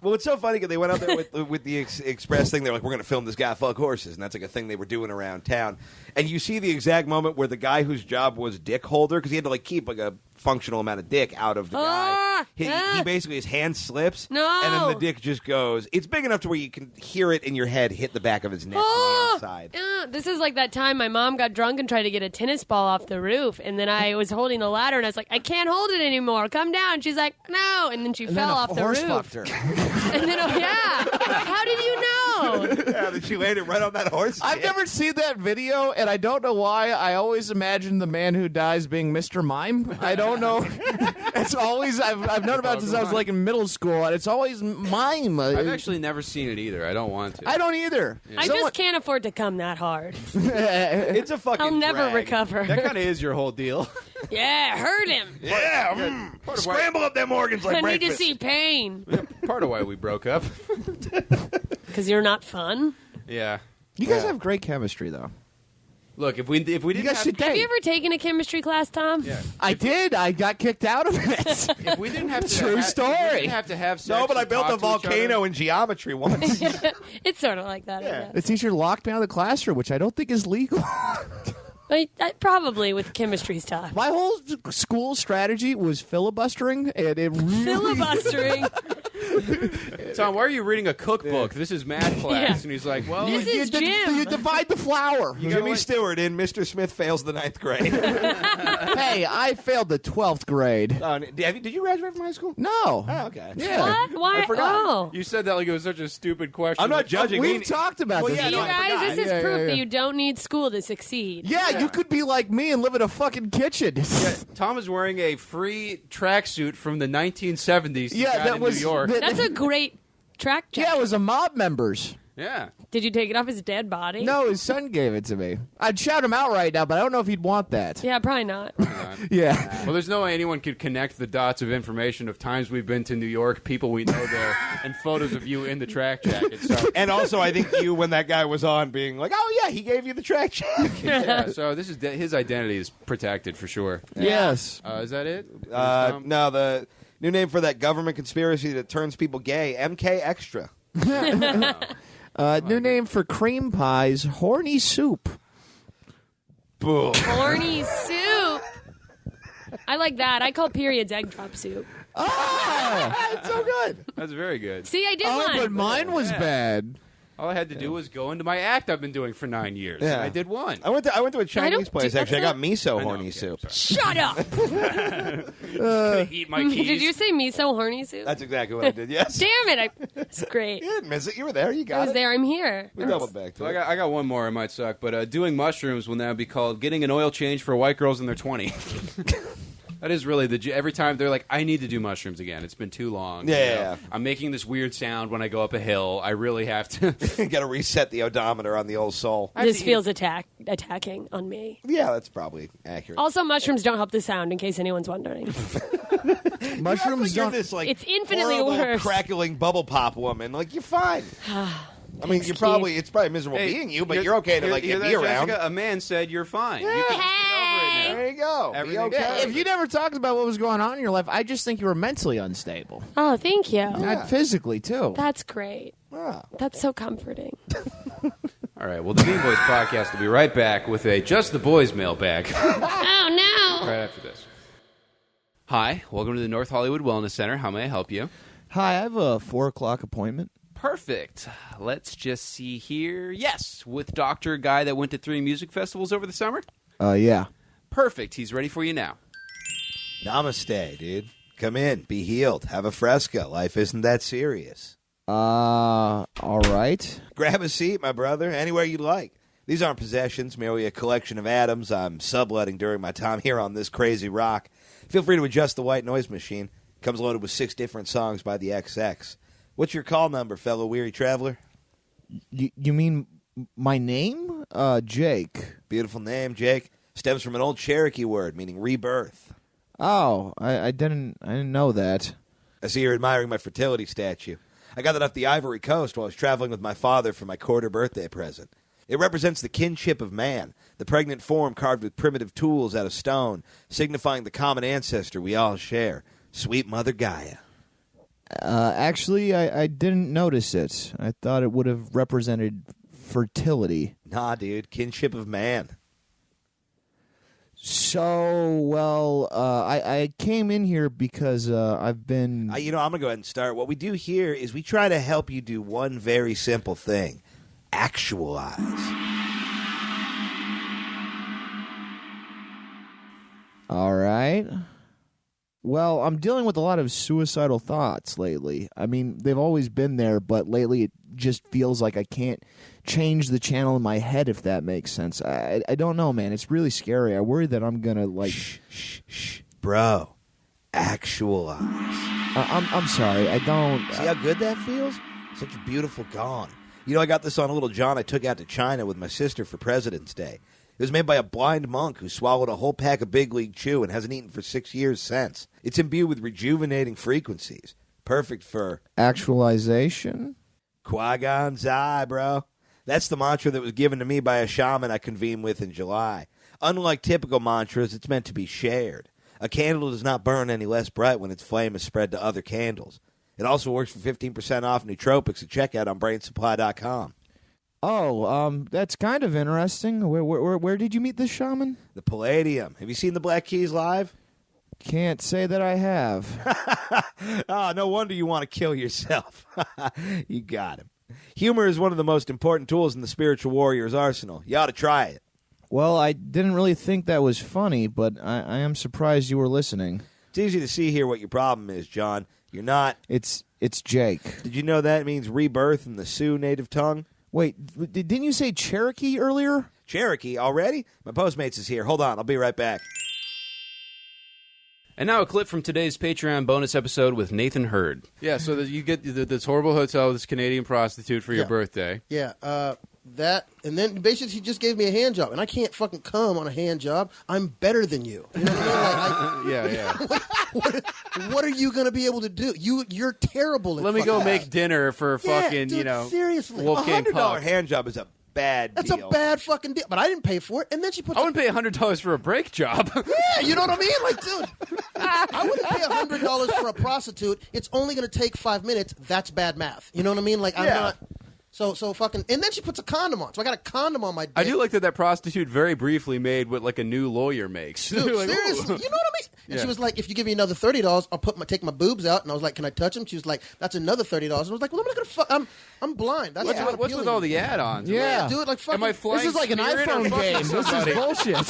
Well, it's so funny because they went out there with the Express thing. They're like, we're going to film this guy fuck horses. And that's like a thing they were doing around town. And you see the exact moment where the guy whose job was dick holder, because he had to like keep like a functional amount of dick out of the guy. He basically, his hand slips. No. And then the dick just goes. It's big enough to where you can hear it in your head hit the back of his neck from the inside. This is like that time my mom got drunk and tried to get a tennis ball off the roof, and then I was holding the ladder, and I was like, I can't hold it anymore. Come down. She's like, no, and then she And fell then a off the horse roof. fucked her. And then, how did you know? Yeah, then she landed right on that horse. I've never seen that video, and I don't know why. I always imagine the man who dies being Mr. Mime. I don't know. It's always I've known about it since I was like in middle school, and it's always mime. I've actually never seen it either. I don't want to. I don't either. I just can't afford to come that hard. It's a fucking I'll never drag. recover. That kind of is your whole deal. Yeah, hurt him. Yeah. Part of why- Scramble up them organs like I need to breakfast. see pain. Part of why we broke up. Because you're not fun. Yeah. You guys have great chemistry, though. Look, if we didn't You guys have, should Have you date. ever taken a chemistry class, Tom? yeah. I did. I got kicked out of it. If we didn't have to True if we story. didn't have to have sex No, but I and built talk a to each volcano other- in geometry once. It's sort of like that. Yeah. I guess. The teacher locked me out of the classroom, which I don't think is legal. Probably with chemistry stuff. My whole school strategy was filibustering, and it really Filibustering. Tom, why are you reading a cookbook? This is math class. Yeah. And he's like, well, This is you Jim. divide the flour. Jimmy Stewart in Mr. Smith fails the 9th grade. Hey, I failed the 12th grade. Did you graduate from high school? No. Oh, okay. Yeah. What? Why? I forgot. Oh. you said that like it was such a stupid question. I'm not Like, judging. We've talked about Well, this. yeah, You no, I guys, forgot. this is Yeah, proof yeah, yeah. that you don't need school to succeed. Yeah, you could be like me and live in a fucking kitchen. Tom is wearing a free tracksuit from the 1970s. he Yeah, got that in was- New York. that- That's a great track check. Yeah, it was a mob member's. Yeah. Did you take it off his dead body? No, his son gave it to me. I'd shout him out right now, but I don't know if he'd want that. Yeah, probably not. Yeah. Well, there's no way anyone could connect the dots of information of times we've been to New York, people we know there, and photos of you in the track jacket. So, And also, I think you, when that guy was on, being like, "Oh yeah, he gave you the track check." yeah, so this is his identity is protected for sure. Yes. Is that it? No, the new name for that government conspiracy that turns people gay: MK Extra. New name for cream pies, horny soup. Boom. Horny soup. I like that. I call periods egg drop soup. Oh, That's so good. That's very good. See, I did oh one. but mine was bad. All I had to do was go into my act I've been doing for 9 years. Yeah. And I did one. I went to a Chinese don't place, do- actually. I got that's miso I know, horny okay, soup. Shut up! Gonna eat my keys. Did you say miso horny soup? That's exactly what I did, yes. Damn it! It's great. You didn't miss it. You were there. You got I was it. there. I'm here. We doubled back to So it. I got one more. It might suck, but doing mushrooms will now be called getting an oil change for white girls in their 20s. That is really every time they're like, I need to do mushrooms again. It's been too long. Yeah. I'm making this weird sound when I go up a hill. I really have to. Got to reset the odometer on the old soul. This feels attacking on me. Yeah, that's probably accurate. Also, mushrooms don't help the sound, in case anyone's wondering. Mushrooms You're don't. this, like, It's infinitely horrible, worse. crackling bubble pop woman. Like, you're fine. I mean, Thanks, it's probably miserable Hey, being you, but you're okay to like hear be that, around. Jessica? A man said you're fine. You can just get over it now. There you go. Be Everything's okay. fine. If you never talked about what was going on in your life, I just think you were mentally unstable. Oh, thank you. Not physically, too. That's great. Ah. That's so comforting. All right. Well, the Bean Boys podcast will be right back with a Just the Boys mailbag Oh, no. right after this. Hi. Welcome to the North Hollywood Wellness Center. How may I help you? Hi, I have a 4 o'clock appointment. Perfect. Let's just see here. Yes, with Dr. Guy that went to 3 music festivals over the summer. Yeah. Perfect. He's ready for you now. Namaste, dude. Come in. Be healed. Have a fresca. Life isn't that serious. All right. Grab a seat, my brother. Anywhere you like. These aren't possessions, merely a collection of atoms I'm subletting during my time here on this crazy rock. Feel free to adjust the white noise machine. Comes loaded with 6 different songs by the XX. What's your call number, fellow weary traveler? You mean my name? Jake. Beautiful name, Jake. Stems from an old Cherokee word meaning rebirth. Oh, I didn't know that. I see you're admiring my fertility statue. I got that off the Ivory Coast while I was traveling with my father for my quarter birthday present. It represents the kinship of man, the pregnant form carved with primitive tools out of stone, signifying the common ancestor we all share, sweet Mother Gaia. Actually, I didn't notice it. I thought it would have represented fertility. Nah, dude, kinship of man. So, well, I came in here because I've been... I'm going to go ahead and start. What we do here is we try to help you do one very simple thing. Actualize. All right. Well, I'm dealing with a lot of suicidal thoughts lately. I mean, they've always been there, but lately it just feels like I can't change the channel in my head, if that makes sense. I don't know, man. It's really scary. I worry that I'm going to, like... Shh. Bro, actualize. I'm sorry. I don't... See how good that feels? Such a beautiful gone. You know, I got this on a little John I took out to China with my sister for President's Day. It was made by a blind monk who swallowed a whole pack of Big League Chew and hasn't eaten for 6 years since. It's imbued with rejuvenating frequencies. Perfect for... Actualization? Qui-Gon's eye, bro. That's the mantra that was given to me by a shaman I convened with in July. Unlike typical mantras, it's meant to be shared. A candle does not burn any less bright when its flame is spread to other candles. It also works for 15% off nootropics at checkout on brainsupply.com. Oh, that's kind of interesting. Where did you meet this shaman? The Palladium. Have you seen the Black Keys live? Can't say that I have. Oh, no wonder you want to kill yourself. You got him. Humor is one of the most important tools in the spiritual warrior's arsenal. You ought to try it. Well, I didn't really think that was funny, but I am surprised you were listening. It's easy to see here what your problem is, John. You're not... It's Jake. Did you know that means rebirth in the Sioux native tongue? Wait, didn't you say Cherokee earlier? Cherokee already? My Postmates is here. Hold on, I'll be right back. And now a clip from today's Patreon bonus episode with Nathan Hurd. Yeah, so that you get this horrible hotel with this Canadian prostitute for your birthday. Yeah, that, and then basically he just gave me a hand job, and I can't fucking come on a hand job. I'm better than you. You know what I mean? Yeah. What are you going to be able to do? You're terrible at Let me fucking go that. make dinner for fucking, dude, seriously. Wolfgang $100 Puck. hand job is a bad That's deal. a bad fucking deal. But I didn't pay for it, and then she puts I wouldn't pay $100 for a break job. Yeah, you know what I mean? Like, dude, I wouldn't pay $100 for a prostitute. It's only going to take 5 minutes. That's bad math. You know what I mean? Like, I'm Yeah. not... So fucking, and then she puts a condom on. So I got a condom on my dick. I do like that prostitute very briefly made what like a new lawyer makes. Dude, Like, seriously, ooh. you know what I mean? And Yeah. she was like, "If you give me another $30, I'll take my boobs out." And I was like, "Can I touch them?" She was like, "That's another $30." And I was like, "Well, I'm not gonna fuck. I'm blind. That's not What's with appealing all to the me." add-ons? Yeah. Dude, like fucking. Am I flying This is like an Spirit or iPhone fucking game. This is somebody? bullshit.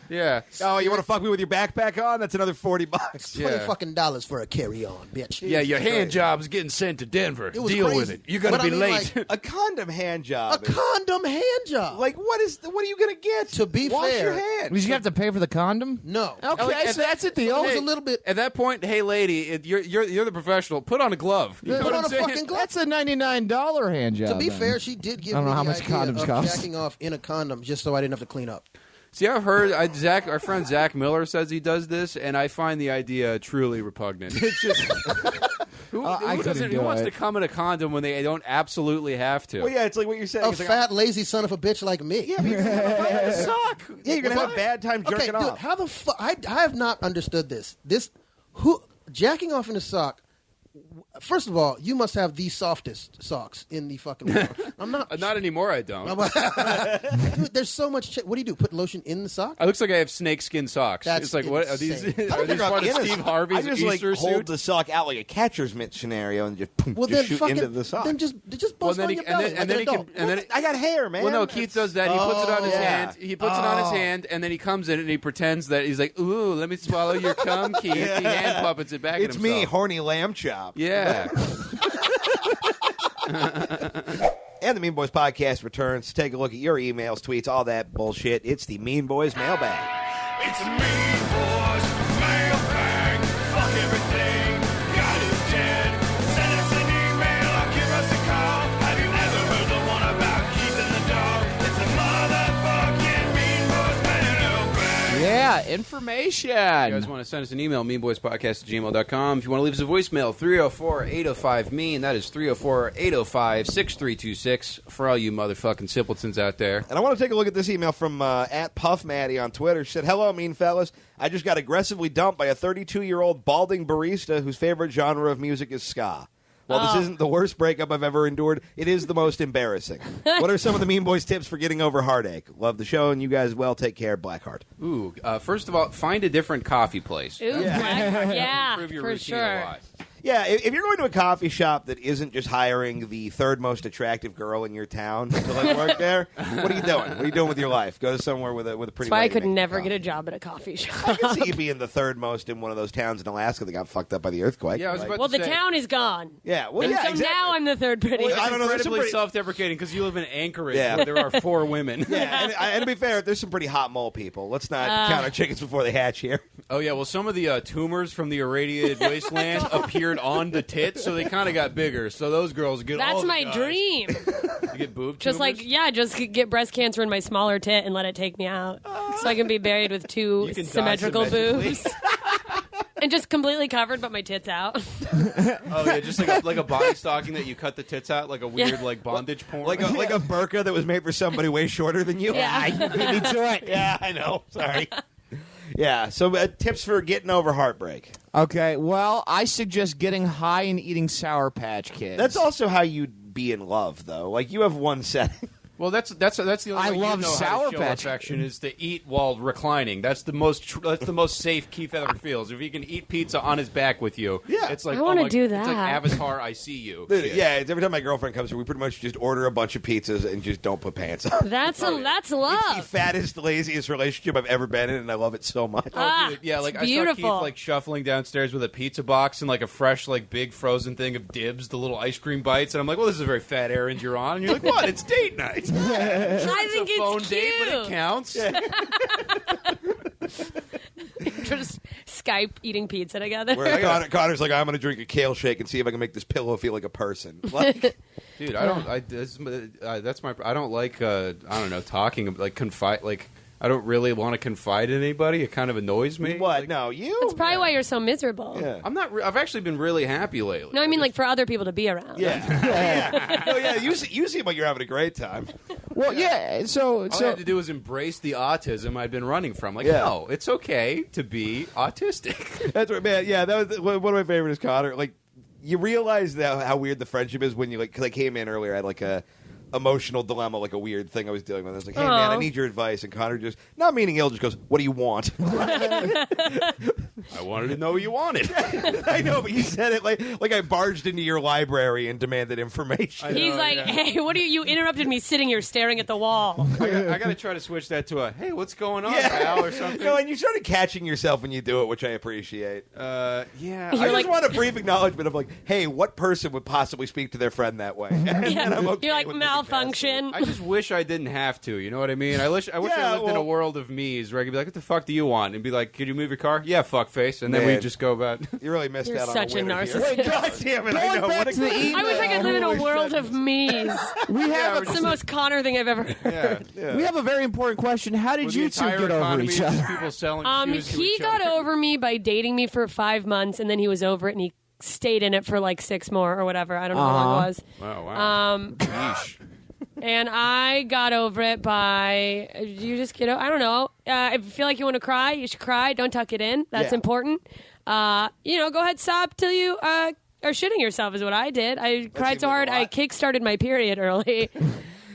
Yeah. Oh, you want to fuck me with your backpack on? That's another $40. Yeah. $20 for a carry-on, bitch. Yeah, your hand job's getting sent to Denver. It was Deal crazy. with it. You're gonna But be I mean, late. like, A condom hand A job. is- condom hand job. Like, what are you going to get? To be Wash fair- your hands. Did you have to pay for the condom? no. Okay, like, so that's a deal. It was Hey, a little bit. At that point, hey lady, you're the professional. Put on a glove. You know Put what on I'm a saying? fucking glove. That's a $99 hand job. To be then. fair, she did give I don't me know how the much idea condoms of cost. jacking off in a condom just so I didn't have to clean up. See, I've heard our friend Zach Miller says he does this, and I find the idea truly repugnant. It's just who I couldn't doesn't? do Who wants it. to come in a condom when they don't absolutely have to? Well, yeah, it's like what you're saying. A It's like, fat, lazy son of a bitch like me. yeah, but you're gonna have a Suck. Yeah, you're going to have a bad time Okay, jerking dude, off. how the fuck? I have not understood this. Jacking off in a sock. First of all, you must have the softest socks in the fucking world. I'm not. Not anymore. I don't. Dude, there's so much. What do you do? Put lotion in the sock? It looks like I have snakeskin socks. That's it's like what are these? insane. Are these part of Steve Harvey's I just Easter like hold suit? the sock out like a catcher's mitt scenario and just, boom, Well, just then shoot fucking. into the sock. Then just bust then on he- your and belly then- like and then an he can- adult. and then I got hair, man. Well, no, Keith does that. He puts it on his yeah. hand. He puts it on his hand, and then he comes in and he pretends that he's like, "Ooh, let me swallow your cum, Keith." He hand puppets it back It's at me, himself. horny lamb chop. Yeah. And the Mean Boys podcast returns. Take a look at your emails, tweets, all that bullshit. It's the Mean Boys mailbag. It's a Mean Boys mailbag. Fuck everything. God is dead. Send us an email or give us a call. Have you ever heard the one about Keith and the dog? It's a motherfucking Mean Boys mailbag. Yeah, information. If you guys want to send us an email, meanboyspodcast@gmail.com. If you want to leave us a voicemail, 304-805-MEAN. That is 304-805-6326 for all you motherfucking simpletons out there. And I want to take a look at this email from at Puff Maddie on Twitter. She said, "Hello, mean fellas. I just got aggressively dumped by a 32-year-old balding barista whose favorite genre of music is ska. While this isn't the worst breakup I've ever endured, it is the most embarrassing. What are some of the Mean Boys tips for getting over heartache? Love the show, and you guys well. Take care, Blackheart." Ooh, first of all, find a different coffee place. Ooh, yeah, Improve your for routine sure. a lot. Yeah, if you're going to a coffee shop that isn't just hiring the third most attractive girl in your town to like work there, what are you doing? What are you doing with your life? Go to somewhere with a pretty. That's why I lady could making never coffee. get a job at a coffee I shop. can see you being the third most in one of those towns in Alaska that got fucked up by the earthquake. Yeah, I was Like- about Well, to the say, town is gone. yeah, well, And yeah, so exactly. now I'm the third prettiest. Well, I don't know. There's some incredibly pretty, self-deprecating because you live in Anchorage Yeah. where there are 4 women. yeah, and to be fair, there's some pretty hot mole people. Let's not count our chickens before they hatch here. Oh, yeah, well, some of the tumors from the irradiated wasteland appeared on the tits, so they kind of got bigger. So those girls get all That's the my guys. dream. You get boob Just tumors? just get breast cancer in my smaller tit and let it take me out, so I can be buried with two You can die symmetrical symmetrically. boobs, and just completely covered, but my tits out. Oh, yeah, just like a body stocking that you cut the tits out, like a weird like bondage porn. Like a burqa that was made for somebody way shorter than you. Yeah. You beat me to it. Yeah, I know. Sorry. Yeah, so tips for getting over heartbreak. Okay, well, I suggest getting high and eating Sour Patch Kids. That's also how you'd be in love, though. Like, you have one setting. Well, that's the only I way love you know how Sour to show Patch. affection is to eat while reclining. That's the most safe Keith ever feels. If he can eat pizza on his back with you, Yeah. it's like I wanna oh my- do It's like that. Avatar, I see you. Dude, yeah, it's every time my girlfriend comes here, we pretty much just order a bunch of pizzas and just don't put pants on. That's It's the love. fattest, laziest relationship I've ever been in, and I love it so much. Ah, Dude, yeah, like it's I saw Keith beautiful. like shuffling downstairs with a pizza box and like a fresh, like big frozen thing of Dibs, the little ice cream bites, and I'm like, well, this is a very fat errand you're on, and you're like, what? It's date night. I think It's a phone it's date, but it cute. counts. Just Skype eating pizza together. Where Connor's like, I'm going to drink a kale shake and see if I can make this pillow feel like a person. Like, Dude, I don't. That's my. I don't like. I don't know. Talking like confide. Like I don't really want to confide in anybody. It kind of annoys me. what? Like, No, you? That's probably why you're so miserable. Yeah. I'm not. I've actually been really happy lately. No, I mean like for other people to be around. Yeah. No, yeah, you seem like you're having a great time. well, yeah. So All I had to do was embrace the autism I'd been running from. Like, Yeah. no, it's okay to be autistic. That's right, man. Yeah, that was one of my favorites, Connor. Like, you realize that how weird the friendship is when you like. Because I came in earlier, I had like a emotional dilemma, like a weird thing I was dealing with. I was like, "Hey man, I need your advice," and Connor just, not meaning ill, just goes, "What do you want?" I wanted to know what you wanted. I know, but you said it like I barged into your library and demanded information. He's like, hey, what are you interrupted me sitting here staring at the wall. I got to try to switch that to a, hey, what's going on, pal, or something. No, and you started catching yourself when you do it, which I appreciate. Yeah. I just want a brief acknowledgement of like, hey, what person would possibly speak to their friend that way? And I'm okay You're like, with malfunction. I just wish I didn't have to. You know what I mean? I wish I lived in a world of me's where I could be like, what the fuck do you want? And be like, could you move your car? Yeah, fuckface. And then we just go about. You really missed You're out on such a narcissist. narcissist. God damn it! I know. back What a to the email. I wish I could live in a world of me's. We have It's the most Connor thing I've ever heard. we have a very important question. How did you two get over each other? People selling shoes to He each got other. over me by dating me for 5 months, and then he was over it, and he stayed in it for like 6 more or whatever. I don't know how long it was. Wow. Yeesh. And I got over it by you just get. I don't know. If you feel like you want to cry, you should cry. Don't tuck it in. That's important. Go ahead, sob till you are shitting yourself. Is what I did. I cried so hard I kick-started my period early.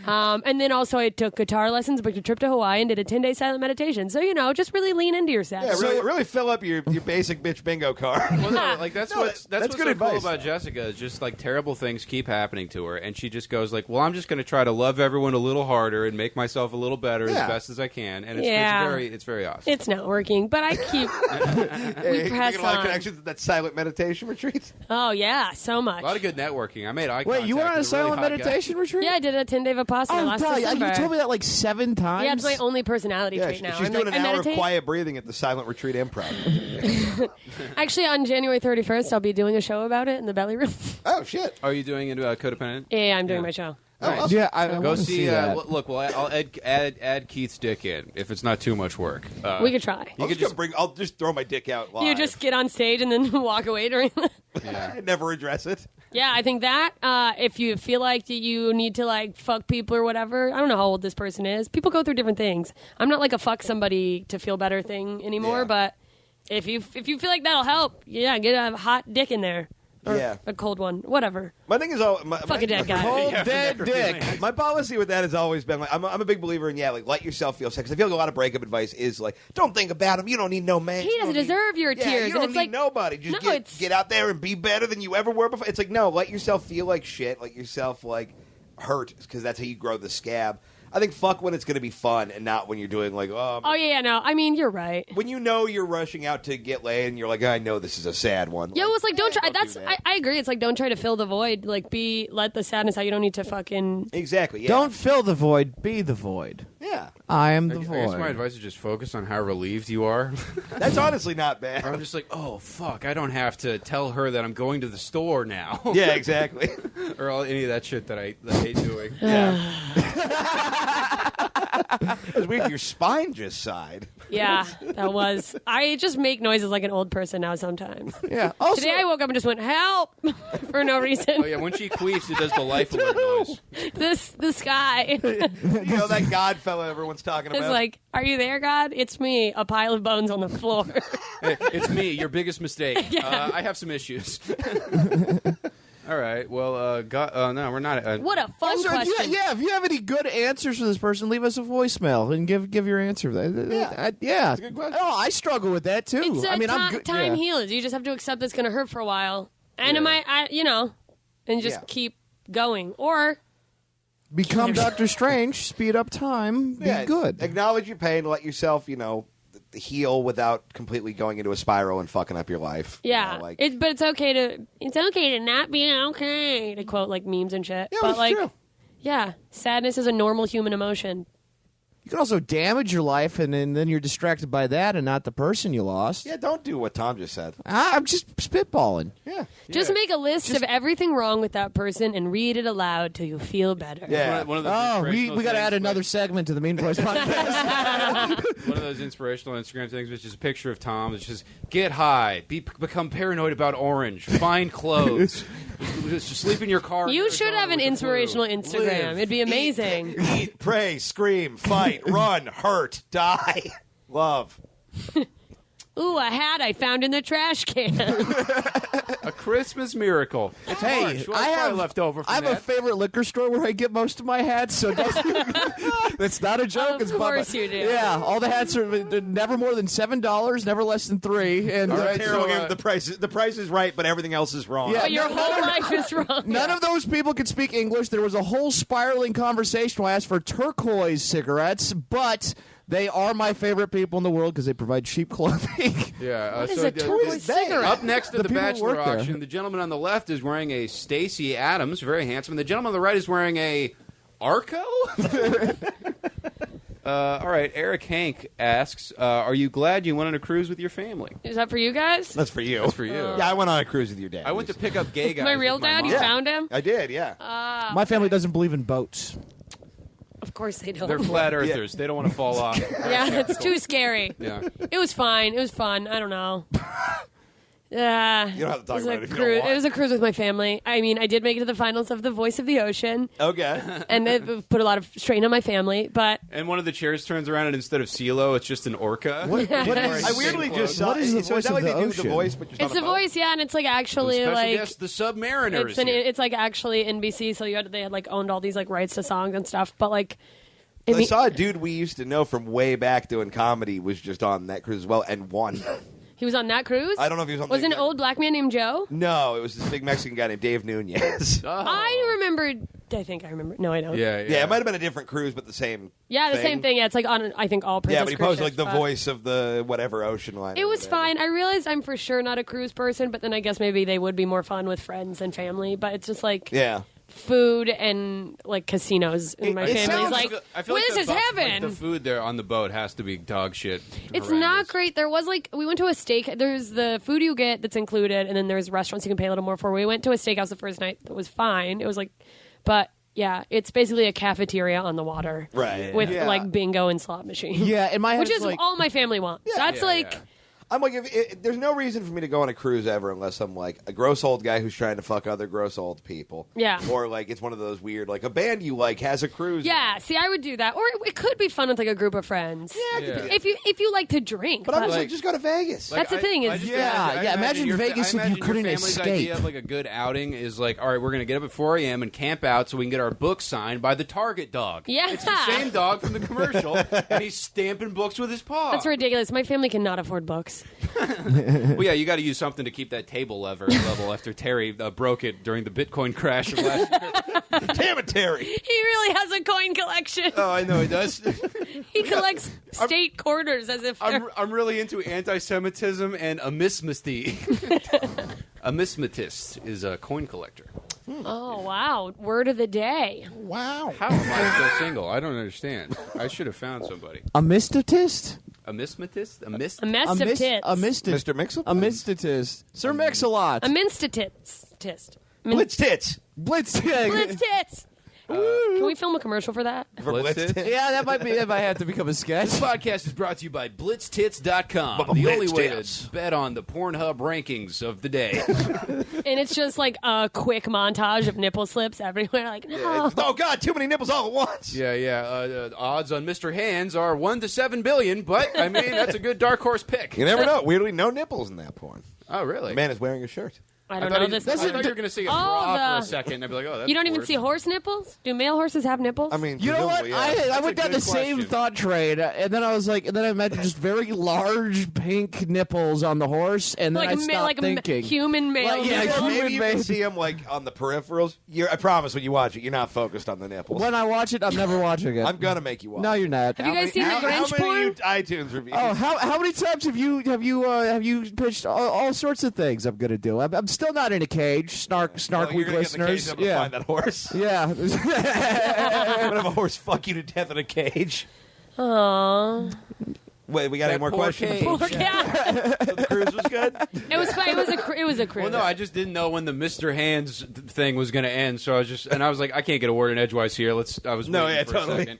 And then also I took guitar lessons, booked a trip to Hawaii, and did a 10-day silent meditation. So, just really lean into yourself. Yeah, really fill up your basic bitch bingo card. Well, no, like that's what's good so cool advice, about though. Jessica is just like terrible things keep happening to her, and she just goes like, "Well, I'm just going to try to love everyone a little harder and make myself a little better as best as I can." And it's very awesome. It's not working, but I keep we press You get a lot of on. connections at that silent meditation retreat. Oh yeah, so much. A lot of good networking. I made eye Wait, contact you went on a with really silent hot guy. meditation retreat? Yeah, I did a 10-day Vipassana last God, December. you told me that like 7 times. Yeah, it's my only personality trait now. She's I'm doing like, an I hour of meditate. quiet breathing at the silent retreat improv. Actually, on January 31st, I'll be doing a show about it in the belly room. Oh shit! Are you doing it codependent? Yeah, I'm doing my show. Nice. Yeah, I Go wanna see. that. Look, well, I'll add Keith's dick in if it's not too much work. We could try. I'll just throw my dick out live. You just get on stage and then walk away during the... I never address it. Yeah, I think that if you feel like you need to like fuck people or whatever, I don't know how old this person is. People go through different things. I'm not like a fuck somebody to feel better thing anymore, but if you feel like that'll help, get a hot dick in there. Or a cold one, whatever. My thing is, Fuck a dead guy. Cold dead dick. My policy with that has always been like I'm a big believer in let yourself feel sex. I feel like a lot of breakup advice is like, don't think about him. You don't need no man. He doesn't deserve your tears. You don't and it's need like nobody. Just get out there and be better than you ever were before. It's like no, let yourself feel like shit. Let yourself like hurt because that's how you grow the scab. I think fuck when it's going to be fun and not when you're doing like no. I mean you're right. When you know you're rushing out to get laid and you're like I know this is a sad one. Yeah, it's like don't try. Don't do that. I agree. It's like don't try to fill the void. Like let the sadness out. You don't need to fucking. Exactly. Yeah. Don't fill the void, be the void. Yeah. I am the I guess void. my advice is just focus on how relieved you are. That's honestly not bad. I'm just like, oh fuck, I don't have to tell her that I'm going to the store now. Yeah, exactly. Or any of that shit that I hate doing. Yeah. It's weird. Your spine just sighed. Yeah, that was. I just make noises like an old person now sometimes. Yeah. Also, Today I woke up and just went help for no reason. Oh yeah, when she queefs, it does the life alert noise. The sky You know that God fella everyone's talking is about? like, are you there, God? It's me, a pile of bones on the floor. Hey, it's me, your biggest mistake. I have some issues. All right. Well, no, we're not. What a fun also, question. if you have any good answers for this person, leave us a voicemail and give your answer. Yeah. That's a good question. Oh, I struggle with that too. It's I'm good. time yeah. heals. You just have to accept it's going to hurt for a while, and and just keep going. Or Become Doctor Strange, speed up time, be good. Acknowledge your pain, let yourself, heal without completely going into a spiral and fucking up your life. yeah, But it's okay to not be okay. To quote like memes and shit. yeah, but that's like, true. yeah, sadness is a normal human emotion. You can also damage your life, and then you're distracted by that and not the person you lost. Yeah, don't do what Tom just said. I'm just spitballing. Yeah. Just make a list of everything wrong with that person and read it aloud till you feel better. Yeah. One of those Oh, we inspirational got to add things, another segment to the Mean Boys podcast. One of those inspirational Instagram things, which is a picture of Tom. It's just get high, become paranoid about orange, find clothes, just sleep in your car. You should have an with the inspirational flu. Instagram. It'd be amazing. Eat, pray, scream, fight, run, hurt, die, love. Ooh, a hat I found in the trash can. Christmas miracle. It's March. Well, it's probably left over from I have a that. favorite liquor store where I get most of my hats, so that's not a joke. Of course you do. Yeah, all the hats are never more than $7, never less than $3. And All right, Terrible so, game. The price is right, but everything else is wrong. Yeah. But your whole life is wrong. none of those people could speak English. There was a whole spiraling conversation where I asked for turquoise cigarettes, but they are my favorite people in the world because they provide cheap clothing. Yeah. What is a turquoise cigarette? Up next to the people who bachelor work there. auction, the gentleman on the left is wearing a Stacey Adams, very handsome. And the gentleman on the right is wearing a Arco. All right, Eric Hank asks, are you glad you went on a cruise with your family? Is that for you guys? That's for you. That's for you. Yeah, I went on a cruise with your dad. I went to pick up gay guys. My real with dad? mom. You found him? I did, yeah. My family doesn't believe in boats. Of course they don't. They're flat earthers. They don't want to fall off. Yeah, it's too scary. Yeah. It was fine. It was fun. I don't know. You don't have to talk it was about a it if you cruise. don't want. It was a cruise with my family. I mean, I did make it to the finals of The Voice of the Ocean, Okay. and it put a lot of strain on my family. But And one of the chairs turns around, and instead of CeeLo, it's just an orca. I weirdly just saw What is the so voice that of like the they do ocean? the voice, but just it's on The a boat? Voice, yeah, and it's like actually Special like guest, the Submariner. it's like actually NBC, so they had like owned all these like rights to songs and stuff. But like, I saw a dude we used to know from way back doing comedy was just on that cruise as well and won. he was on that cruise. I don't know if he was on. Was the an old black man named Joe? No, it was this big Mexican guy named Dave Nunez. I remembered. I think I remember. No, I don't. Yeah, Yeah, it might have been a different cruise, but the same. Yeah, the same thing. Yeah, it's like on I think all Princess Yeah, but he cruise posted like ships, the but voice of the whatever ocean line. It or was whatever. fine. I realized I'm for sure not a cruise person, but then I guess maybe they would be more fun with friends and family. But it's just like Yeah. food and like casinos. And my it family's sounds- like, I feel well, like this is like heaven. the food there on the boat has to be dog shit. It's Horrendous. not great. There was like we went to a steak. There's the food you get that's included, and then there's restaurants you can pay a little more for. We went to a steakhouse the first night. That was fine. It was like, but yeah, it's basically a cafeteria on the water, Right. With Yeah. like bingo and slot machine. Yeah, in my head, which it's is like, all my family wants. That's Yeah, like. yeah. I'm like, there's no reason for me to go on a cruise ever unless I'm like a gross old guy who's trying to fuck other gross old people. Yeah. Or like it's one of those weird, like a band you like has a cruise. Yeah, see, I would do that, or it could be fun with like a group of friends. Yeah, If you like to drink, But I'm just Like- like, just go to Vegas. That's the thing is- just Yeah, imagine your Vegas if I imagine you couldn't your family's escape. idea of like a good outing is like, all right, we're going to get up at 4 a.m. and camp out so we can get our book signed by the Target dog. Yeah. It's the same dog from the commercial, and he's stamping books with his paw. that's ridiculous. My family cannot afford books. Well, yeah, you got to use something to keep that table level after Terry broke it during the Bitcoin crash of last year. Damn it, Terry. He really has a coin collection. Oh, I know he does. He collects state quarters as if they're... I'm really into anti-Semitism and amismaty. Amismatist is a coin collector. Oh, wow. Word of the day. Wow. How am I still single? I don't understand. I should have found somebody. a mystotist? Amismatist? A mess of tits. A Mr. Mixel? A mystotist. Sir Mix-a-Lot. A minstatist. Blitz tits. Blitz. Blitz tits. Can we film a commercial for that? For Blitz Blitz tits? Yeah, that might have to become a sketch. This podcast is brought to you by BlitzTits.com, the only way to bet on the Pornhub rankings of the day. And it's just like a quick montage of nipple slips everywhere. Like, no. Oh, God, too many nipples all at once. Yeah. Odds on Mr. Hands are 1 to 7 billion, but I mean that's a good dark horse pick. You never know. Weirdly, no nipples in that porn. Oh, really? The man is wearing a shirt. I don't know this. I thought you were going to say a bra for a second. And I'd be like, oh, that's You don't even worse. see horse nipples? Do male horses have nipples? I mean, You know what? presumably, yeah. I went a down good the same question. thought train, and then I was like, and then I imagined just very large pink nipples on the horse, and then like I a stopped like thinking. human male. Like, yeah, nipple? human Maybe you can baby. see him like on the peripherals. I promise when you watch it, you're not focused on the nipples. When I watch it, I'm never watching it. I'm gonna make you watch. No, you're not. Have you guys seen the how Grinch many porn? iTunes reviews? Oh, how many times have you pitched all sorts of things I'm gonna do? I'm still not in a cage. Snark, Well, you're weak gonna get in the cage, listeners. I'm gonna Yeah, find that horse. yeah. I'm gonna have a horse fuck you to death in a cage. Aww. Wait, we got any That more poor questions? cage. Yeah. So the cruise was good. It was fun. It was a cruise. Well, no, I just didn't know when the Mr. Hands thing was going to end, so I was like, I can't get a word in edgewise here. I was No, waiting yeah, for totally. a second.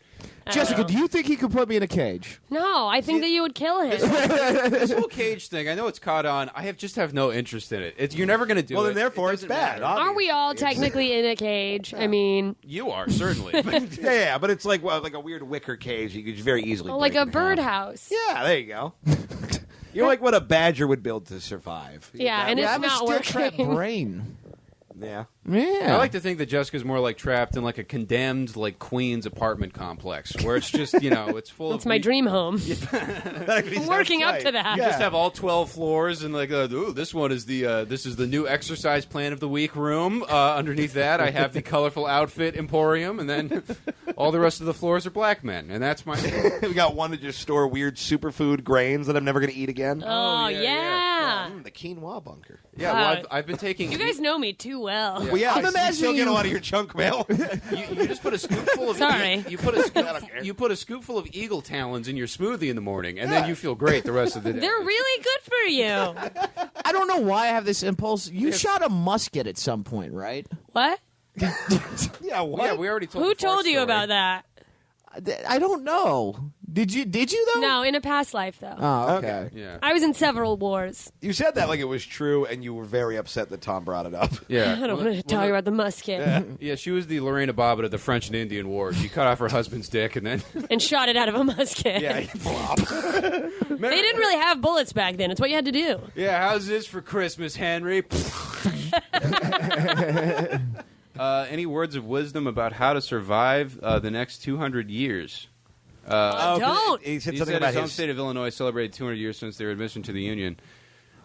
Jessica, do you think he could put me in a cage? No, I think that you would kill him. This whole cage thing, I know it's caught on. I just have no interest in it. You're never going to do it. Well, then therefore It it's doesn't bad. matter. Aren't we all obviously. technically in a cage? I mean, You are, certainly. Yeah, but it's like a weird wicker cage. You could very easily like break a in half. birdhouse. Yeah, there you go. You're like what a badger would build to survive. Yeah, and I it's have a not steel trap working. brain. Yeah. Yeah. I like to think that Jessica's more like trapped in like a condemned like Queens apartment complex where it's just it's full That's of my dream home. I'm Working up to that. You just have all 12 floors and like ooh, this one is the new exercise plan of the week room. Underneath that I have the colorful outfit emporium, and then all the rest of the floors are black men, and that's my We got one to just store weird superfood grains that I'm never going to eat again. Oh, yeah, yeah. The quinoa bunker. yeah. Well, I've been taking You guys know me too well. Well, yeah, I'm I still imagining get a you- lot of your junk mail. You just put a scoopful of Sorry. you put a scoopful of eagle talons in your smoothie in the morning, and then you feel great the rest of the day. They're really good for you. I don't know why I have this impulse. You shot a musket at some point, right? What? Yeah, what? Yeah, we already told. Who the fart told you story. about that? I don't know. Did you though? No, in a past life, though. Oh, okay. Okay. Yeah. I was in several wars. You said that like it was true, and you were very upset that Tom brought it up. Yeah. I don't want to talk about the musket. Yeah, she was the Lorena Bobbitt of the French and Indian War. She cut off her husband's dick and then And shot it out of a musket. yeah, They didn't really have bullets back then. It's what you had to do. yeah. How's this for Christmas, Henry? Any words of wisdom about how to survive the next 200 years? Don't. He said He something said about his home his. state of Illinois celebrated 200 years since their admission to the Union.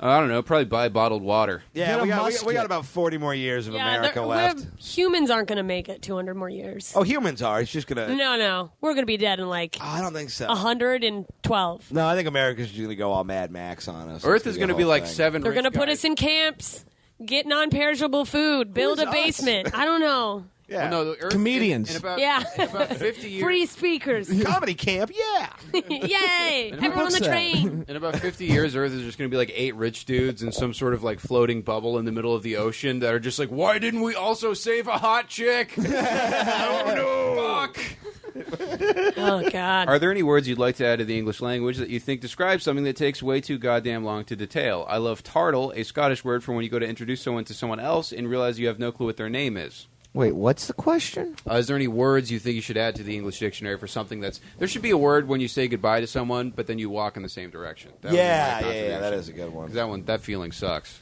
I don't know. Probably buy bottled water. Yeah, Get a we got musket. about 40 more years of America they're- left. humans aren't going to make it 200 more years. Oh, humans are. It's just gonna. No. We're going to be dead in like I don't think so. 112. No, I think America's just gonna go all Mad Max on us. Earth It's is going to be like thing. 7. They're going to put us in camps, get non-perishable food, build Who's a us? basement. I don't know. Yeah. Well, no, the Earth, Comedians. In about, Yeah. in about 50 years. Free speakers. Comedy camp. Yeah. Yay! Everyone on puts the that? train. In about 50 years, Earth is just going to be like 8 rich dudes in some sort of like floating bubble in the middle of the ocean that are just like, why didn't we also save a hot chick? Oh no! Fuck! Oh God. Are there any words you'd like to add to the English language that you think describe something that takes way too goddamn long to detail? I love tartle, a Scottish word for when you go to introduce someone to someone else and realize you have no clue what their name is. Wait, what's the question? Is there any words you think you should add to the English dictionary for something that's... There should be a word when you say goodbye to someone, but then you walk in the same direction. That would be my Yeah, contribution. that is a good one. 'Cause that feeling sucks.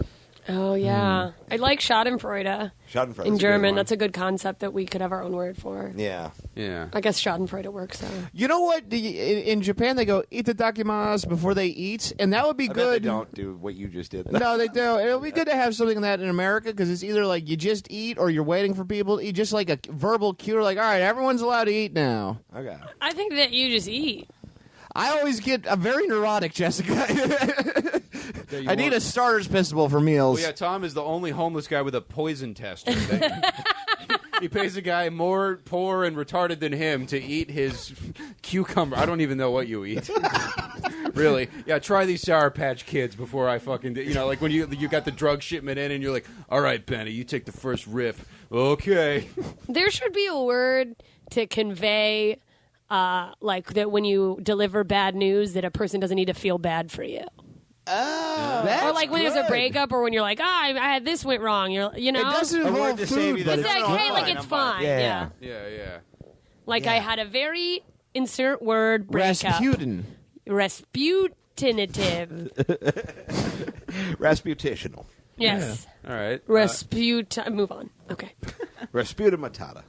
Oh yeah. I like Schadenfreude Schadenfreude in is a good German. one. That's a good concept that we could have our own word for. Yeah. Yeah. I guess Schadenfreude works though. You know what? In Japan, they go itadakimasu before they eat, and that would be I bet good. they don't do what you just did. No, they do. It'll be good to have something like that in America because it's either like you just eat or you're waiting for people to eat, just like a verbal cue. Like, all right, everyone's allowed to eat now. Okay. I think that you just eat. I always get a very neurotic, Jessica. I need a starter's pistol for meals. Well, yeah, Tom is the only homeless guy with a poison tester. He pays a guy more poor and retarded than him to eat his cucumber. I don't even know what you eat. Really? Yeah, try these Sour Patch Kids before I fucking... like when you got the drug shipment in and you're like, all right, Benny, you take the first riff. Okay. There should be a word to convey, like that when you deliver bad news, that a person doesn't need to feel bad for you. That's Or like when there's a good. breakup, or when you're like, I had this went wrong. You know, It doesn't A word involve to save food, you but that it's No, like, no, hey, I'm like fine, it's I'm fine. fine. Yeah. Yeah. Like I had a very insert word breakup. Rasputin. Rasputinative. Rasputational. Yes. All right. Move on. Okay. Rasputa Matata.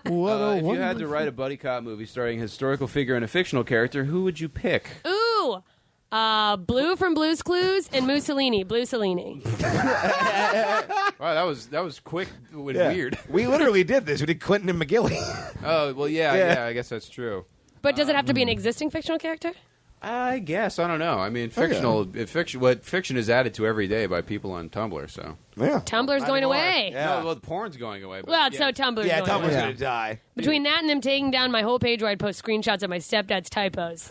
If you had to write a buddy cop movie starring a historical figure and a fictional character, who would you pick? Ooh. Blue from Blue's Clues and Mussolini. Blue Cellini. Wow, that was quick and weird. We literally did this. We did Clinton and McGilly. Oh, well, yeah, I guess that's true. But does it have to be an existing fictional character? I guess. I don't know. I mean, what fiction is added to every day by people on Tumblr, so. Yeah. Tumblr's going away. Yeah. No, well, the porn's going away. But Well, so Tumblr's Yeah, going Tumblr's away. going to die. Between that and them taking down my whole page where I'd post screenshots of my stepdad's typos,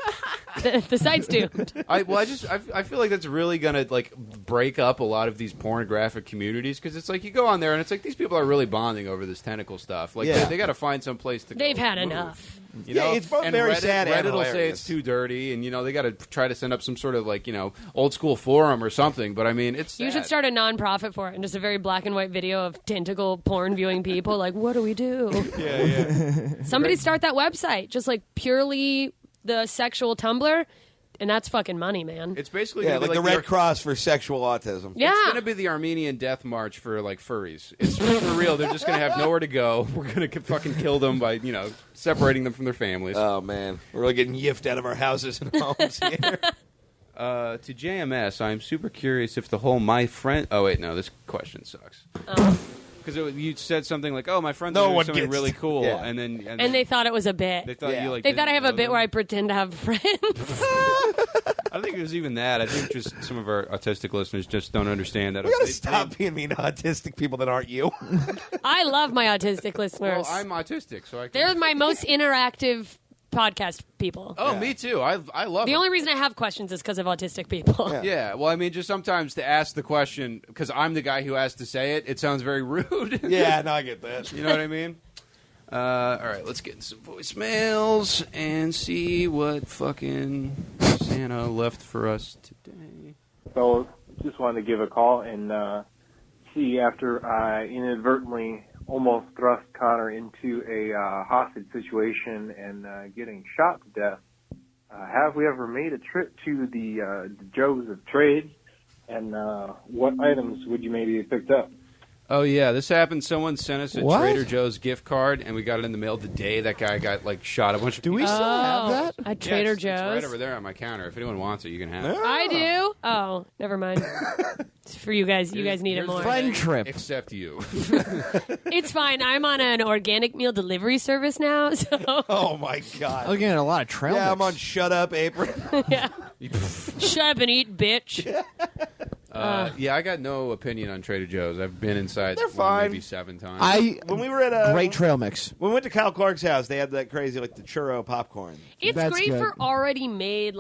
the site's doomed. I feel like that's really gonna like break up a lot of these pornographic communities because it's like you go on there and it's like these people are really bonding over this tentacle stuff. Like Yeah. they got to find some place to. They've go had move. enough. You Yeah, know? it's both and very Reddit, sad and Reddit will say hilarious. it's too dirty, and they got to try to send up some sort of like old school forum or something. But I mean, it's You sad. should start a non-profit for it and just a very black and white video of tentacle porn viewing people. Like, what do we do? Yeah. Somebody start that website. Just like purely the sexual Tumblr. And that's fucking money, man. It's basically Yeah, gonna like be the Red Cross for sexual autism. Yeah. It's gonna be the Armenian death march for like furries. It's for real. They're just gonna have nowhere to go. We're gonna fucking kill them by separating them from their families. Oh man, we're really getting yiffed out of our houses and homes here. To JMS, I'm super curious if the whole my friend. Oh wait, no, this question sucks. Because you said something like, "Oh, my friend's No doing one something gets- really cool," yeah. and then And they thought it was a bit. they thought Yeah. you like They thought I have a didn't bit know where I them. pretend to have friends. I don't think it was even that. I think just some of our autistic listeners just don't understand that. We gotta They- stop being mean to autistic people that aren't you. I love my autistic listeners. Well, I'm autistic, so I can. They're my most interactive podcast people. Oh, me too. I love The them. only reason I have questions is because of autistic people. Yeah, well, I mean, just sometimes to ask the question, because I'm the guy who has to say it, it sounds very rude. Yeah, no, I get that. You know what I mean? All right, let's get in some voicemails and see what fucking Santa left for us today. So just wanted to give a call and see after I inadvertently almost thrust Connor into a hostage situation and getting shot to death. Have we ever made a trip to the Joe's of Trade? And what items would you maybe have picked up? Oh, yeah, this happened. Someone sent us a What? Trader Joe's gift card, and we got it in the mail the day that guy got, shot a bunch of Do we people. still have that? At Yeah, Trader it's Joe's? right over there on my counter. If anyone wants it, you can have it. I do? Oh, never mind. It's for you guys. You guys need it Here's more. the Friend thing, trip. Except you. It's fine. I'm on an organic meal delivery service now, so Oh my god. I'm getting a lot of trail Yeah, mix. I'm on Shut Up Apron. yeah. Shut up and eat, bitch. Yeah, I got no opinion on Trader Joe's. I've been inside They're fine. maybe 7 times. When we were at Great trail mix. when we went to Kyle Clark's house, they had that crazy the churro popcorn. It's That's great good. for already made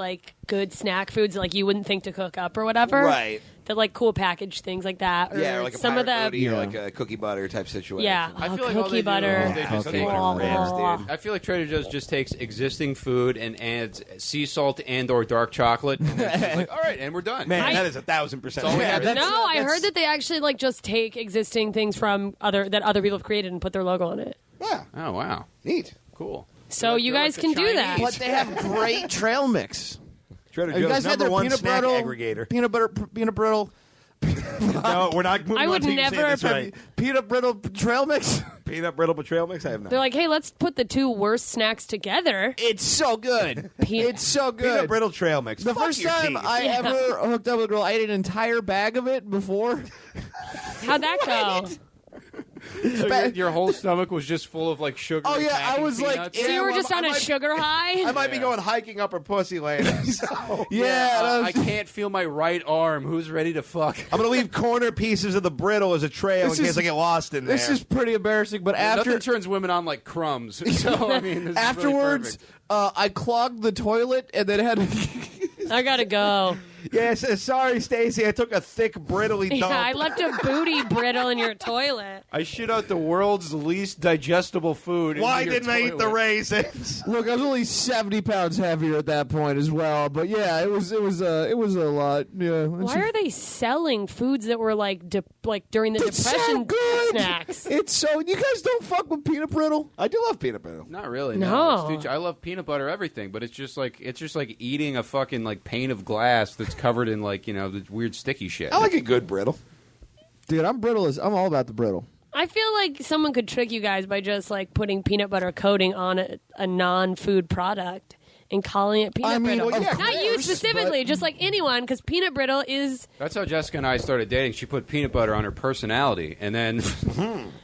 good snack foods you wouldn't think to cook up or whatever. Right. The cool packaged things like that. Or Yeah, or like a some of pirate the booty or like a cookie butter type situation. yeah, I feel like all cookie they do butter. is they just Cookie take- butter ribs, Oh. dude. I feel like Trader Joe's just takes existing food and adds sea salt and or dark chocolate. And it's just like, all right, and we're done. Man, that is 1,000%. all we have. accurate. No, I heard that they actually just take existing things from other people have created and put their logo on it. Yeah, Oh, wow. neat. Cool. So you they're guys like can the do that. Chinese. But they have great trail mix. Trader Have you Joe's guys had number their one peanut snack brittle aggregator. peanut brittle No, we're not moving I on would till you say never- this right. peanut brittle trail mix? Peanut brittle trail mix? I have not. They're like, hey, let's put the two worst snacks together. It's so good. It's so good. Peanut brittle trail mix. The Fuck first your time teeth. I Yeah. ever hooked up with a girl, I ate an entire bag of it before. How'd that go? So your whole stomach was just full of sugar. Oh, and yeah, I packing was like- peanuts? So you were well, just I on a might- sugar high? I might be going hiking up her pussy later. So. Yeah, I can't feel my right arm. Who's ready to fuck? I'm going to leave corner pieces of the brittle as a trail This in case is- I get lost in there. this is pretty embarrassing. But after Nothing turns women on like crumbs. So I mean, this is really afterwards, perfect. I clogged the toilet and then had to. I gotta go. Yes, sorry, Stacy. I took a thick, brittly dump. Yeah, I left a booty brittle in your toilet. I shit out the world's least digestible food. into Why your didn't I eat the toilet. raisins? Look, I was only 70 pounds heavier at that point as well. But yeah, it was a lot. Yeah. Why are they selling foods that were during the It's so depression good. snacks? It's so you guys don't fuck with peanut brittle. I do love peanut brittle. Not really. No. It's I love peanut butter everything, but it's just like eating a fucking pane of glass that's covered in the weird sticky shit. I like a good brittle. Dude, I'm all about the brittle. I feel like someone could trick you guys by just putting peanut butter coating on a non-food product and calling it peanut I mean, brittle. well, yeah, Not you course, specifically, but- just like anyone, because peanut brittle is. That's how Jessica and I started dating. She put peanut butter on her personality, and then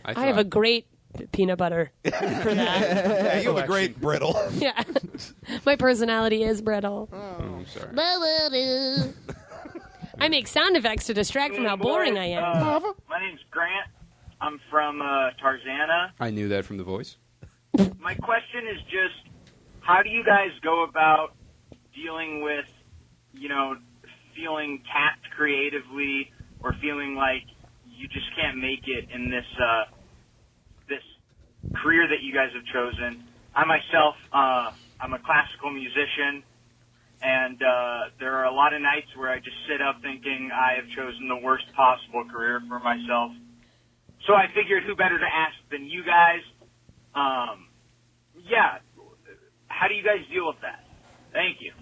I have a great peanut butter for that. Yeah, you have a great brittle. Yeah, my personality is brittle. Oh, I'm sorry. I make sound effects to distract from how boring I am. My name's Grant. I'm from Tarzana. I knew that from the voice. My question is just, how do you guys go about dealing with, feeling tapped creatively or feeling like you just can't make it in this this career that you guys have chosen? I myself, I'm a classical musician. And there are a lot of nights where I just sit up thinking I have chosen the worst possible career for myself. So I figured who better to ask than you guys. Yeah. How do you guys deal with that? Thank you.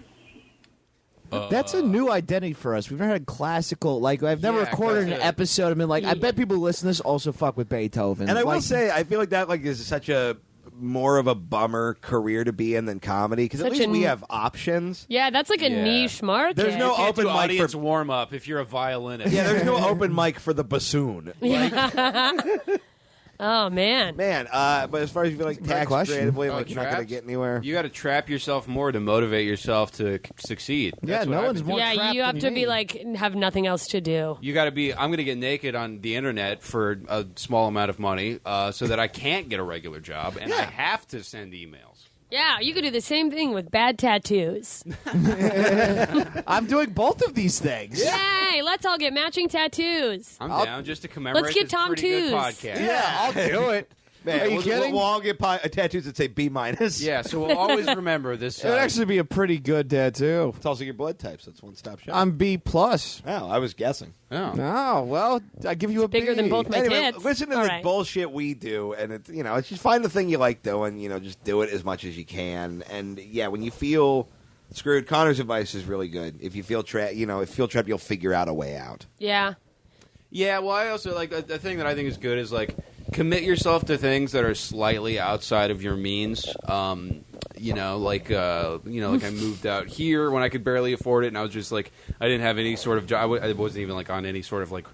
That's a new identity for us. We've never had classical. Like I've never Yeah, recorded an that's it. episode and been like, I bet people listen to this also fuck with Beethoven. And I will Like, say, I feel like that is such a more of a bummer career to be in than comedy because at Such least a we n- have options. Yeah, that's like a Yeah. niche market. There's no You can't open do mic audience for warm up if you're a violinist. yeah. There's no open mic for the bassoon. Oh man. Man, but as far as you feel like great tax question. creatively, Oh, like you're not going to traps? get anywhere. You got to trap yourself more to motivate yourself to succeed. Yeah, That's what no I've one's been more doing. Yeah, trapped you have than to me. be like have nothing else to do. You got to be. I'm going to get naked on the internet for a small amount of money, so that I can't get a regular job, and I have to send emails. Yeah, you could do the same thing with bad tattoos. I'm doing both of these things. Yay! Let's all get matching tattoos. I'm down just to commemorate Let's get this Tom pretty good Twos. podcast. Yeah, I'll do it. Man, Are you kidding? We'll all get tattoos that say B minus. Yeah, so we'll always remember this. It would actually be a pretty good tattoo. It's also your blood type, so it's one stop shop. I'm B plus. Oh, I was guessing. oh. Oh well, I give you a Bigger B. than both my Anyway, tits. listen to All the right. bullshit we do, and it's it's just find the thing you like doing. Just do it as much as you can. And yeah, when you feel screwed, Connor's advice is really good. If you feel trapped, you'll figure out a way out. Yeah. Yeah, well, I also like the thing that I think is good is like commit yourself to things that are slightly outside of your means. Like I moved out here when I could barely afford it, and I was just like, I didn't have any sort of job. I wasn't even like on any sort of like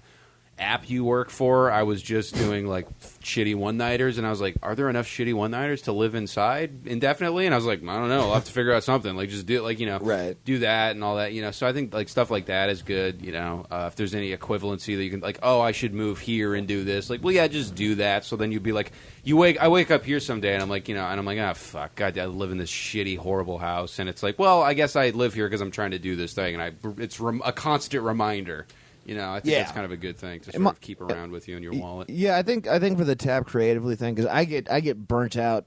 app you work for. I was just doing like shitty one-nighters, and I was like, are there enough shitty one-nighters to live inside indefinitely? And I was like, I don't know, I'll have to figure out something. Like just do it, Right. do that and all that, So I think like stuff like that is good, if there's any equivalency that you can like, oh, I should move here and do this. Like, well, yeah, just do that. So then you'd be like, I wake up here someday and I'm like, and I'm like, ah, fuck, God, I live in this shitty, horrible house. And it's like, well, I guess I live here because I'm trying to do this thing. And it's a constant reminder. I think that's kind of a good thing to sort of keep around with you in your wallet. Yeah, I think for the tap creatively thing, because I get burnt out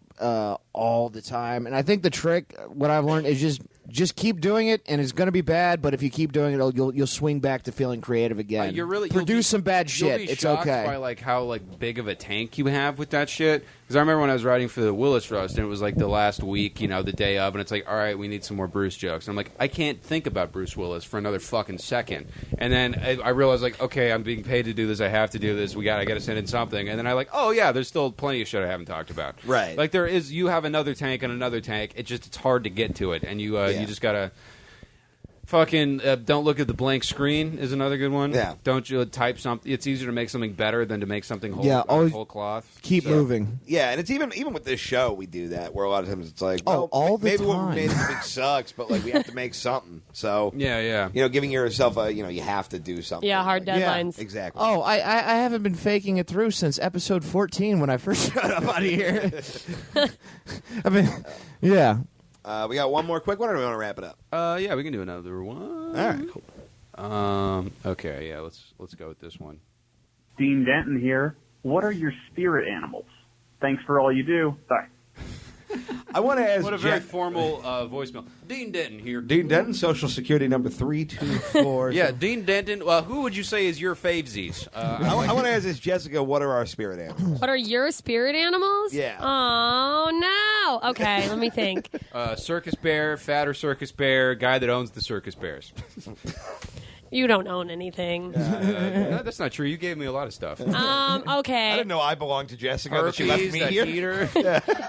all the time, and I think the trick, what I've learned, is just keep doing it, and it's going to be bad. But if you keep doing it, you'll swing back to feeling creative again. Produce some bad shit. You'll be it's shocked okay. by like how like big of a tank you have with that shit. Because I remember when I was writing for the Willis Roast, and it was like the last week, the day of, and it's like, all right, we need some more Bruce jokes. And I'm like, I can't think about Bruce Willis for another fucking second. And then I realized like, okay, I'm being paid to do this. I have to do this. I got to send in something. And then I like, oh yeah, there's still plenty of shit I haven't talked about. Right. Like you have another tank and another tank. It's hard to get to it, and you just gotta. Fucking don't look at the blank screen is another good one. Yeah. Don't you type something? It's easier to make something better than to make something whole. Yeah, always whole cloth. Keep moving. Yeah, and it's even with this show we do that where a lot of times it's like, well, all the maybe what time. we made this week sucks, but like we have to make something. So Yeah. giving yourself you have to do something. Yeah, hard Like, deadlines. exactly. Oh, I haven't been faking it through since episode 14 when I first showed up out of here. I mean, yeah. We got one more quick one, or do we want to wrap it up? Yeah, we can do another one. All right, cool. Okay, yeah, let's go with this one. Dean Denton here. What are your spirit animals? Thanks for all you do. Bye. I want to ask What a very formal voicemail. Dean Denton here. Dean Denton, Social Security number 324. Yeah, Dean Denton. Who would you say is your favesies? I want to ask this, Jessica. What are our spirit animals? What are your spirit animals? Yeah. Oh no. Okay, let me think. Circus bear, fatter circus bear, guy that owns the circus bears. You don't own anything. No, that's not true. You gave me a lot of stuff. Okay. I didn't know I belonged to Jessica. That she left Herpes, me that here. heater.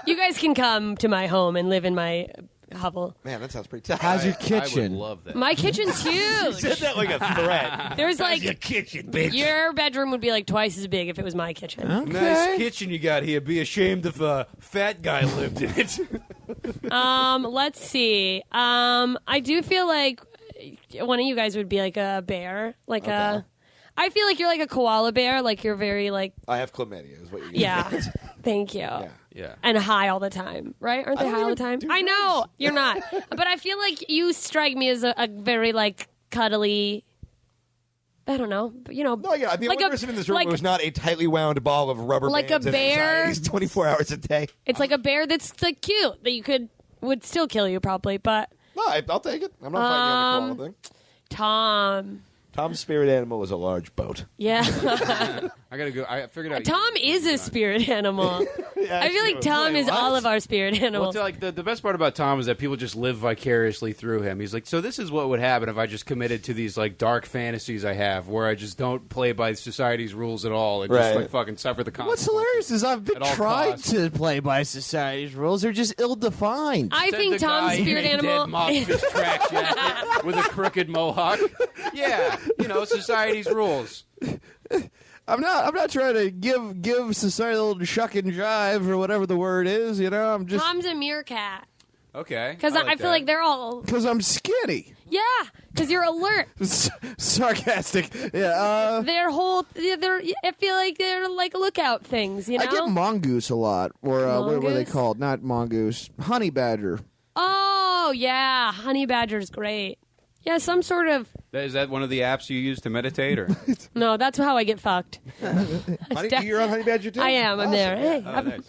You guys can come to my home and live in my hovel. Man, that sounds pretty tough. How's your I kitchen? would love that. My kitchen's You huge. said that like a threat. There's like kitchen, bitch. your bedroom would be like twice as big if it was my kitchen. Nice kitchen you got here. Be ashamed if a fat guy lived in it. Let's see. I do feel like one of you guys would be like a bear, like a. I feel like you're like a koala bear. Like you're very like I have chlamydia, is what you're getting yeah. at. Thank you. Yeah. And high all the time, right? Aren't they don't high all the even time? do I know you're not, but I feel like you strike me as a very like cuddly. I don't know, but, No, yeah, the like only a- person in this room like- who's not a tightly wound ball of rubber Like bands a and bear? anxieties 24 hours a day. It's like a bear that's like cute that would still kill you probably, but No, I'll take it. I'm not fighting you on the koala thing. Tom, Tom's spirit animal is a large boat. yeah. I gotta go. I figured out. Tom is a spirit animal. I feel like Tom is all of our spirit Well, animals. it's like the best part about Tom is that people just live vicariously through him. He's like, so this is what would happen if I just committed to these like dark fantasies I have, where I just don't play by society's rules at all and just like fucking suffer the consequences. What's hilarious is I've been At all trying costs. to play by society's rules. They're just ill-defined. I Said think the Tom's guy spirit in a animal. dead mockfish track jacket with a crooked mohawk. Yeah, society's rules. I'm not trying to give society a little shuck and jive or whatever the word is. I'm just Tom's a meerkat. Okay. Because I feel like they're all. because I'm skinny. Yeah, because you're alert. Sarcastic. Yeah. Their whole. I feel like they're like lookout things, I get mongoose a lot, or what were they Mongoose? called? Not mongoose, honey badger. Oh, yeah. Honey badger's great. Yeah, some sort of. Is that one of the apps you use to meditate, or? No, that's how I get fucked. You're on Honey Badger too? I am. I'm there. Hey. Oh, nice.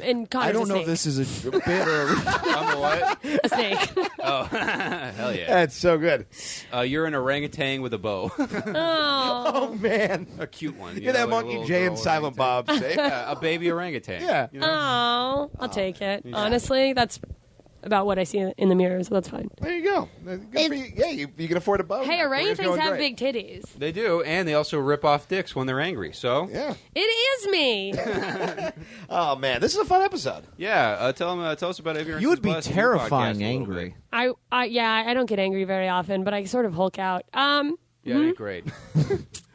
And Connor's I don't a know snake. if this is a bit or I'm a what? A snake. Oh, hell yeah. That's so good. You're an orangutan with a bow. Oh. Oh, man. A cute one. You're that like a Monkey little Jay girl and Silent orangutan. Bob shape. Yeah, a baby orangutan. Yeah. Oh, I'll take it. Honestly, that's about what I see in the mirror, so that's fine. There you go. Good for you. Yeah, you can afford a bow. Hey, now. Career's orangutans going have great. big titties. They do, and they also rip off dicks when they're angry. So, Yeah. It is me. Oh, man. This is a fun episode. yeah, tell us about Ignorance you would is be Bliss and your podcast terrifying a little angry. bit. I don't get angry very often, but I sort of Hulk out. Yeah, it ain't great.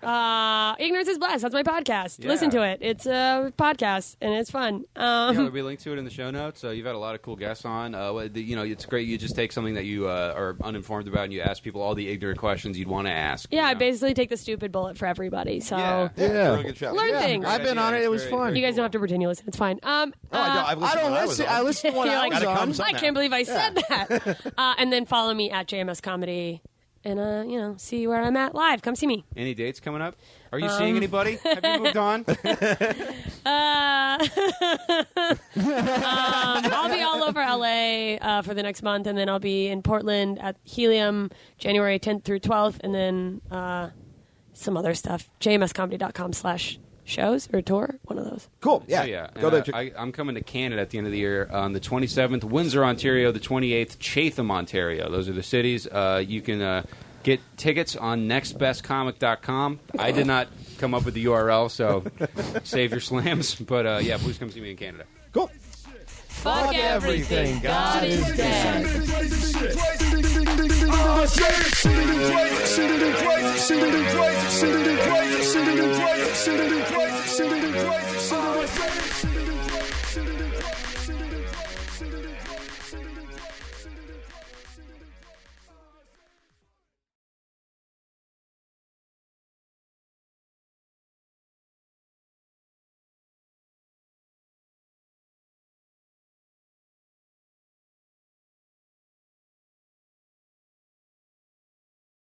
Ignorance is Blessed. That's my podcast. Yeah. Listen to it. It's a podcast and it's fun. Yeah, there'll be a link to it in the show notes. You've had a lot of cool guests on. It's great. You just take something that you are uninformed about and you ask people all the ignorant questions you'd want to ask. Yeah, I you know? basically take the stupid bullet for everybody. So Yeah. Yeah. It's a really good show. learn Yeah. things. I've been on it. It was fun. You guys don't have to pretend you listen. It's fine. Oh, I don't. I've I listened don't when listen. was I on. listen when You're I like, was Gotta come on. some- I can't believe I said that. And then follow me at JMS Comedy and see where I'm at live. Come see me. Any dates coming up? Are you seeing anybody? Have you moved on? I'll be all over LA for the next month, and then I'll be in Portland at Helium January 10th through 12th, and then some other stuff. jmscomedy.com/shows or tour, one of those. Cool. Yeah. So, yeah. Go And, there. I'm coming to Canada at the end of the year on the 27th, Windsor, Ontario, the 28th, Chatham, Ontario. Those are the cities. You can get tickets on nextbestcomic.com. I did not come up with the URL, so save your slams. But yeah, please come see me in Canada. Cool. Fuck everything. God is dead. Crazy.